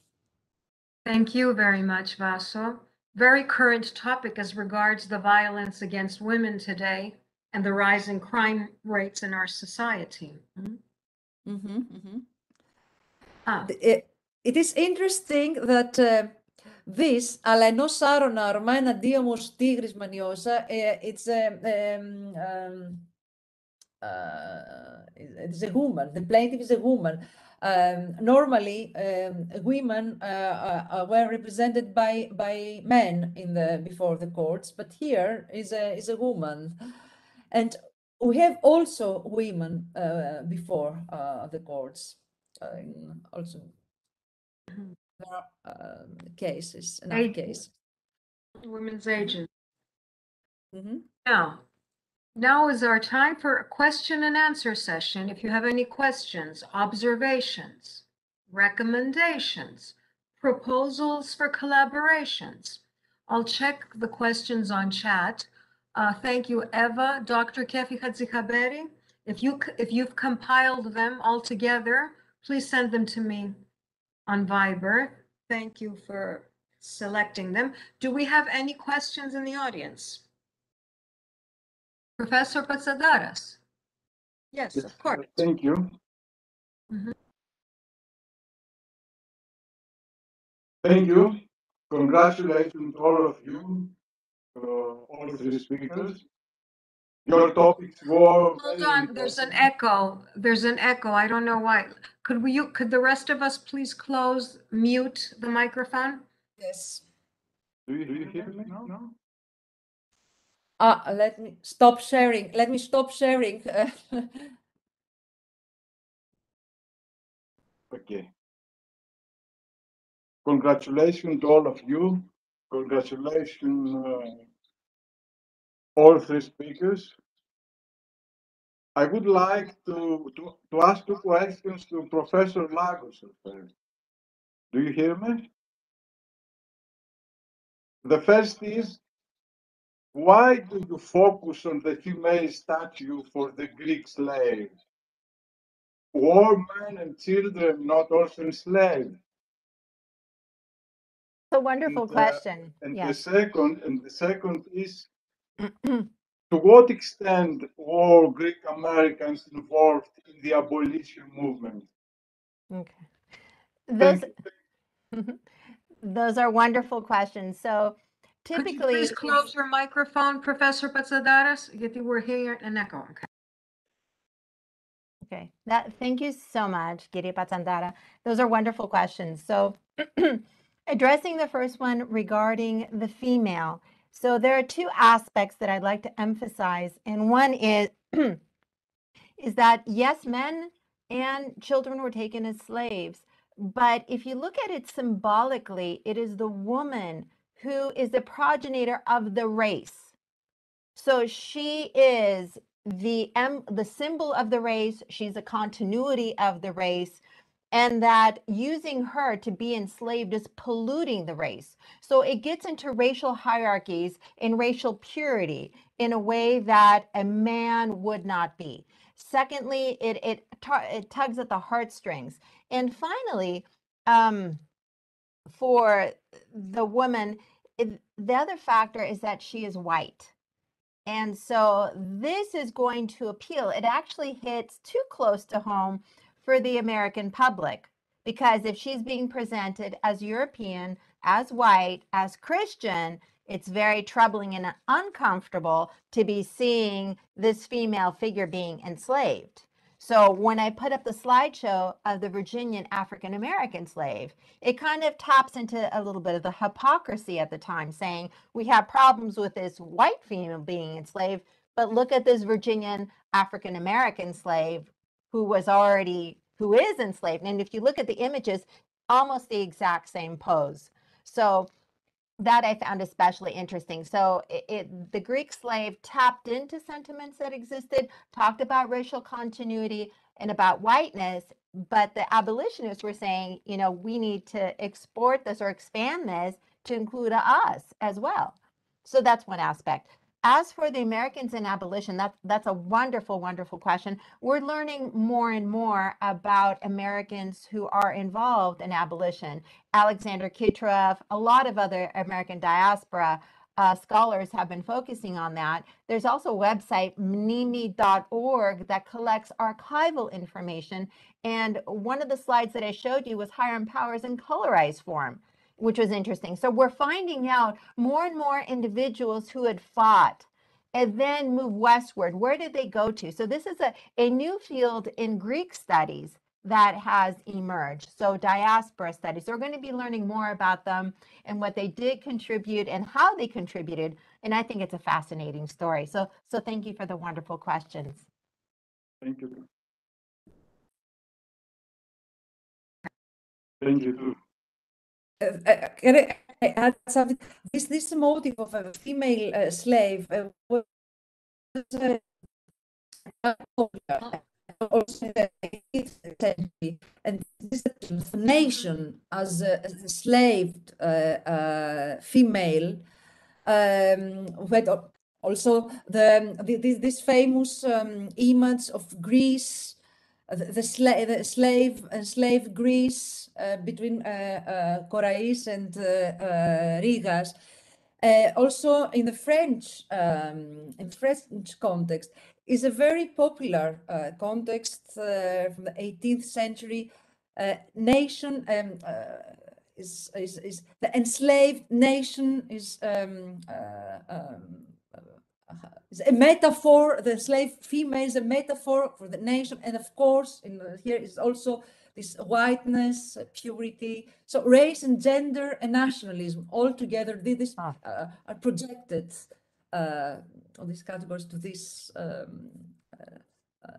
Thank you very much, Vaso. Very current topic as regards the violence against women today and the rising crime rates in our society. It is interesting that this, αλλά ενώ Σάρωνα ορμά εναντίον ως τίγρης μανιώσα, it's a woman. The plaintiff is a woman. Normally, women were represented by men before the courts, but here is a woman, and we have also women before the courts. Also, there are cases, another case. Women's agents. Now is our time for a question and answer session. If you have any questions, observations, recommendations, proposals for collaborations, I'll check the questions on chat. Thank you, Eva. Dr. Kefi Hadzikhaberi, if you've compiled them all together, please send them to me on Viber. Thank you for selecting them. Do we have any questions in the audience? Professor Patsadaras. Yes, of course. Thank you. Thank you. Congratulations to all of you, all three speakers. Your topics were. Hold on, there's an echo. There's an echo. I don't know why. Could the rest of us please mute the microphone? Yes. Do you hear me? No? Let me stop sharing. Let me stop sharing. Okay. Congratulations to all of you. Congratulations, all three speakers. I would like to ask two questions to Professor Lagos. Do you hear me? The first is, why do you focus on the female statue for the Greek slaves? Were men and children not also enslaved? It's a wonderful And, question. And Yes. the second is, to what extent were Greek Americans involved in the abolition movement? Okay. Thank Those are wonderful questions. So Could you typically, please close your microphone, Professor Patsadaris, if you were hearing an echo? Okay. okay, thank you so much, Giri Patsandara. Those are wonderful questions. So addressing the first one regarding the female. So there are two aspects that I'd like to emphasize. And one is, is that yes, men and children were taken as slaves. But if you look at it symbolically, it is the woman who is the progenitor of the race. So she is the symbol of the race. She's a continuity of the race. And that using her to be enslaved is polluting the race. So it gets into racial hierarchies and racial purity in a way that a man would not be. Secondly, it tugs at the heartstrings. And finally, for the woman, the other factor is that she is white. And so this is going to appeal. It actually hits too close to home for the American public, because if she's being presented as European, as white, as Christian, it's very troubling and uncomfortable to be seeing this female figure being enslaved. So when I put up the slideshow of the Virginian African American slave, it kind of taps into a little bit of the hypocrisy at the time, saying we have problems with this white female being enslaved, but look at this Virginian African American slave who is enslaved. And if you look at the images, almost the exact same pose. So that I found especially interesting. So the Greek slave tapped into sentiments that existed, talked about racial continuity and about whiteness, but the abolitionists were saying, we need to export this or expand this to include us as well. So that's one aspect. As for the Americans in abolition, that's a wonderful, wonderful question. We're learning more and more about Americans who are involved in abolition. Alexander Kitroeff, a lot of other American diaspora scholars have been focusing on that. There's also a website, mnimi.org, that collects archival information. And one of the slides that I showed you was Hiram Powers in colorized form, which was interesting. So we're finding out more and more individuals who had fought and then move westward. Where did they go to? So this is a new field in Greek studies that has emerged. So diaspora studies, we're going to be learning more about them and what they did contribute and how they contributed. And I think it's a fascinating story. So thank you for the wonderful questions. Thank you. Thank you too. Can I add something? This motive of a female slave was also in the 18th century, and this nation as a enslaved female, who had also this famous image of Greece, the slave Greece between Corais and Rigas. Also in the French context, is a very popular context from the 18th century. Nation is the enslaved nation is a metaphor. The slave female is a metaphor for the nation, and of course, here is also this whiteness, purity. So race and gender and nationalism all together are projected on these categories to this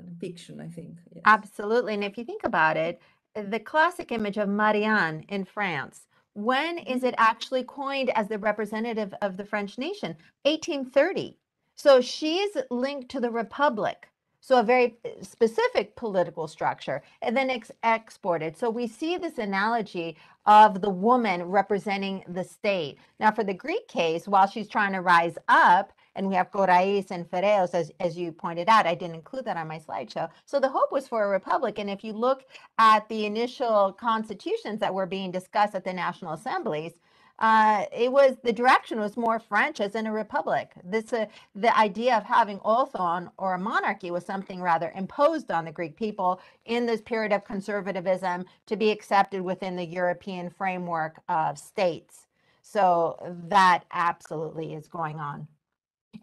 depiction, I think. Yes. Absolutely. And if you think about it, the classic image of Marianne in France, when is it actually coined as the representative of the French nation? 1830. So she's linked to the Republic. So a very specific political structure, and then exported. So we see this analogy of the woman representing the state. Now, for the Greek case, while she's trying to rise up and we have Corais and Fereos, as you pointed out. I didn't include that on my slideshow. So the hope was for a republic. And if you look at the initial constitutions that were being discussed at the National Assemblies, the direction was more French as in a republic. The idea of having Orthon or a monarchy was something rather imposed on the Greek people in this period of conservatism to be accepted within the European framework of states. So that absolutely is going on.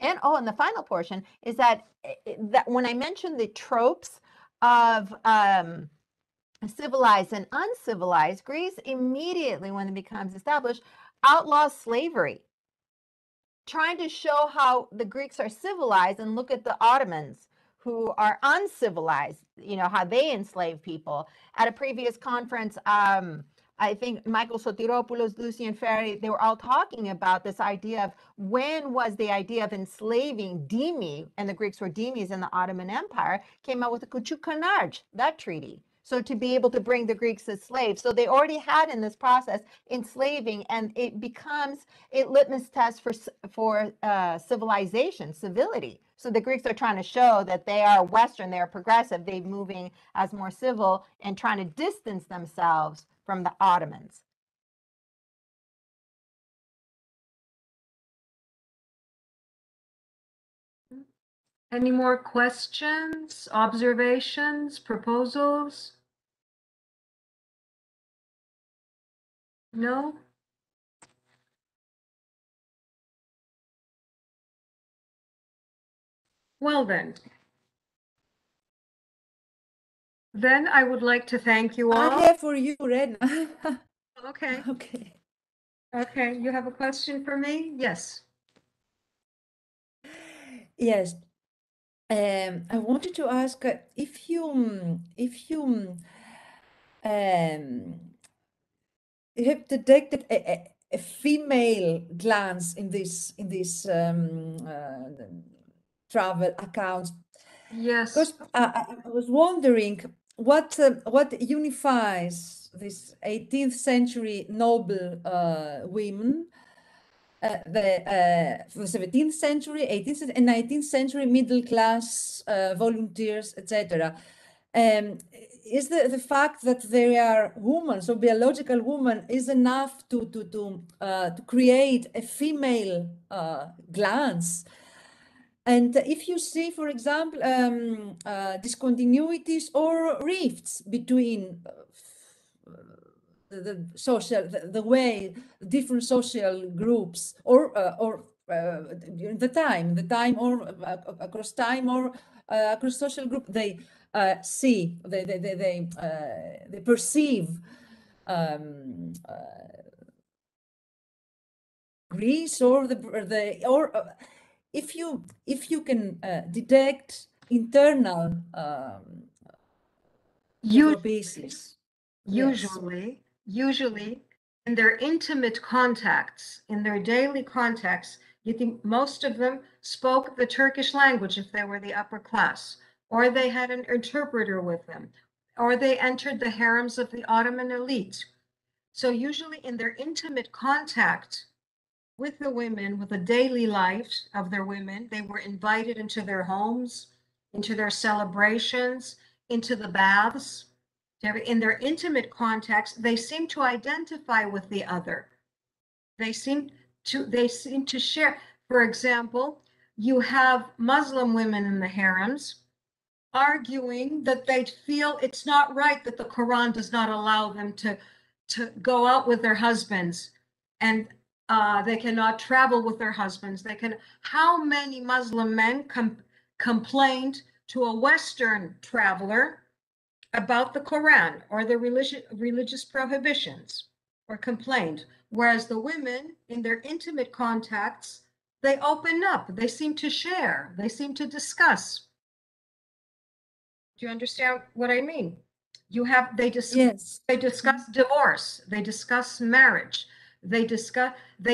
And and the final portion is that when I mentioned the tropes of civilized and uncivilized, Greece immediately, when it becomes established, outlaws slavery, trying to show how the Greeks are civilized, and look at the Ottomans who are uncivilized, how they enslave people. At a previous conference, I think Michael Sotiropoulos, Lucian Ferry, they were all talking about this idea of when was the idea of enslaving Demi, and the Greeks were Demis in the Ottoman Empire, came out with the Küçükçenarge, that treaty. So to be able to bring the Greeks as slaves. So they already had in this process enslaving, and it becomes a litmus test for civilization, civility. So the Greeks are trying to show that they are Western, they are progressive, they're moving as more civil and trying to distance themselves from the Ottomans. Any more questions, observations, proposals? No? Well then. Then I would like to thank you all. I'm here for you, Rena. Okay. Okay. Okay, you have a question for me? Yes. Yes. I wanted to ask if you have detected a female glance in this travel accounts. Yes. Because I was wondering what unifies this 18th century noble women, the 17th century, 18th century, and 19th century middle class volunteers, etc. Is the fact that they are women, so biological women, is enough to create a female glance? And if you see, for example, discontinuities or rifts between the way different social groups or during the time or across time or across social group, they see, they perceive Greece or if you can detect internal basis. Usually in their intimate contacts, in their daily contacts, you think most of them spoke the Turkish language if they were the upper class, or they had an interpreter with them, or they entered the harems of the Ottoman elite. So usually in their intimate contact with the women, with the daily life of their women, they were invited into their homes, into their celebrations, into the baths. In their intimate context, they seem to identify with the other. They seem to share. For example, you have Muslim women in the harems arguing that they feel it's not right that the Quran does not allow them to go out with their husbands, and they cannot travel with their husbands. How many Muslim men complained to a Western traveler about the Quran or the religious prohibitions, or complained, whereas the women in their intimate contacts, they open up, they seem to share, they seem to discuss. Do you understand what I mean? They discuss divorce, they discuss marriage, they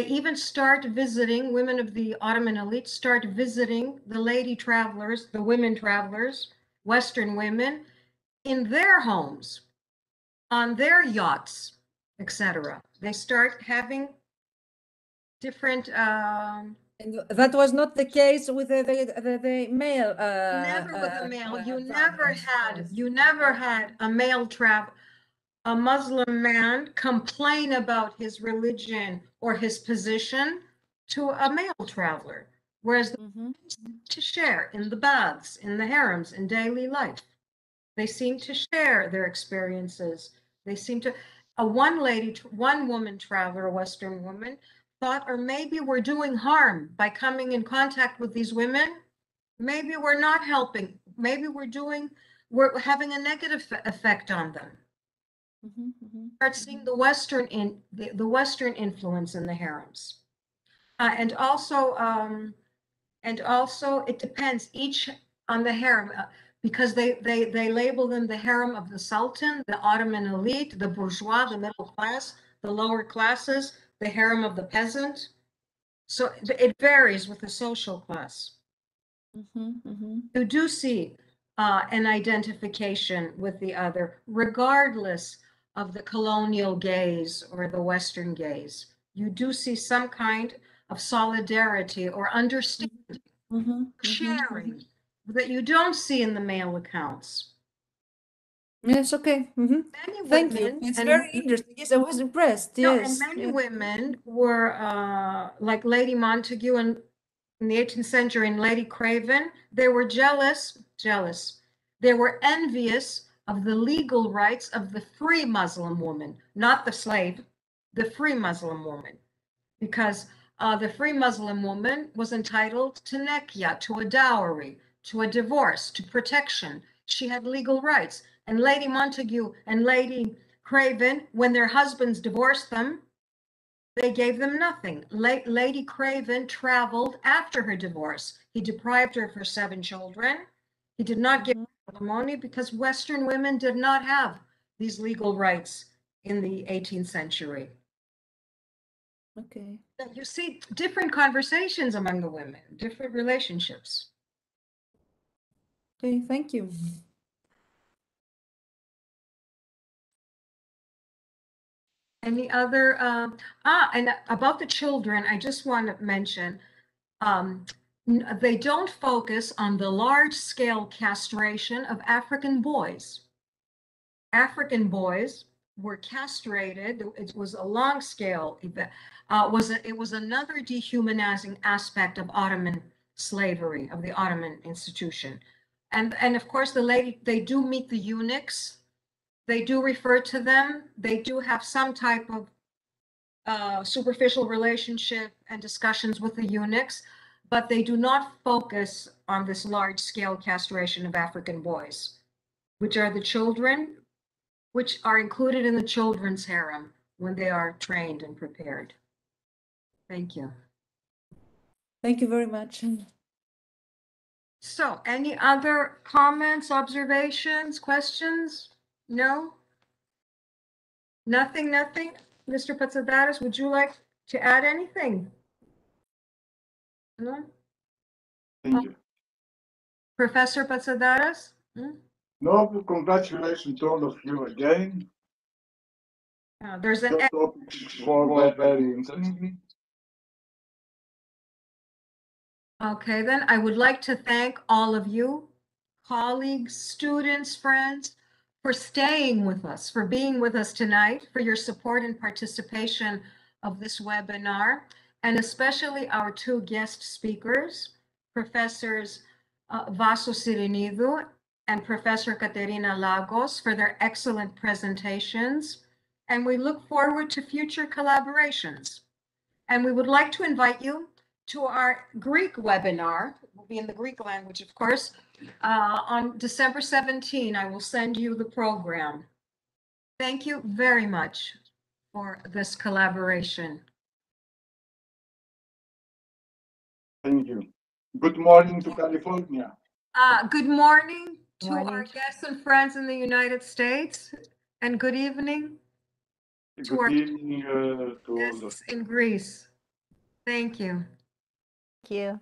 even start visiting, women of the Ottoman elite start visiting the lady travelers, the women travelers, Western women, in their homes, on their yachts, etc. They start having different And that was not the case with the male. Never with a male. travelers. You never had a male a Muslim man complain about his religion or his position to a male traveler, whereas Mhm. to share in the baths, in the harems, in daily life. They seem to share their experiences. They seem to, one woman traveler, a Western woman, thought, or maybe we're doing harm by coming in contact with these women. Maybe we're not helping. Maybe we're having a negative effect on them. Mhm, mhm. Start seeing the Western influence in the harems. And also it depends each on the harem because they label them the harem of the Sultan, the Ottoman elite, the bourgeois, the middle class, the lower classes, the harem of the peasant. So it varies with the social class. Mhm, mhm. You do see an identification with the other, regardless of the colonial gaze or the Western gaze. You do see some kind of solidarity or understanding, Mhm, mhm, sharing that you don't see in the male accounts. Yes, okay. Many Thank you. women, It's and very interesting. Yes, I was impressed. no, Yes. and many yes. women were like Lady Montagu in the 18th century and Lady Craven. They were jealous. They were envious of the legal rights of the free Muslim woman, not the slave, the free Muslim woman, because the free Muslim woman was entitled to nekya, to a dowry, to a divorce, to protection. She had legal rights. And Lady Montagu and Lady Craven, when their husbands divorced them, they gave them nothing. Lady Craven traveled after her divorce. He deprived her of her 7 children. He did not give her alimony because Western women did not have these legal rights in the 18th century. Okay. You see different conversations among the women, different relationships. Okay, thank you. Any other, and about the children, I just want to mention, they don't focus on the large scale castration of African boys. African boys were castrated. It was a long scale event. It was another dehumanizing aspect of Ottoman slavery, of the Ottoman institution. And of course, they do meet the eunuchs. They do refer to them. They do have some type of superficial relationship and discussions with the eunuchs, but they do not focus on this large scale castration of African boys, which are the children, which are included in the children's harem when they are trained and prepared. Thank you. Thank you very much. So any other comments, observations, questions? No? Nothing? Mr. Patsadaris, would you like to add anything? No? Thank you. Professor Patsadaris? No, congratulations to all of you again. There's an Your topics were very interesting. Okay, then I would like to thank all of you, colleagues, students, friends, for staying with us, for being with us tonight, for your support and participation of this webinar, and especially our 2 guest speakers, Professors Vaso Sirinidou and Professor Caterina Lagos, for their excellent presentations. And we look forward to future collaborations. And we would like to invite you to our Greek webinar. It will be in the Greek language, of course. On December 17, I will send you the program. Thank you very much for this collaboration. Thank you. Good morning to California. Good morning to Morning. our guests and friends in the United States, and good evening to our Good evening to all of you. guests in Greece. Thank you. Thank you.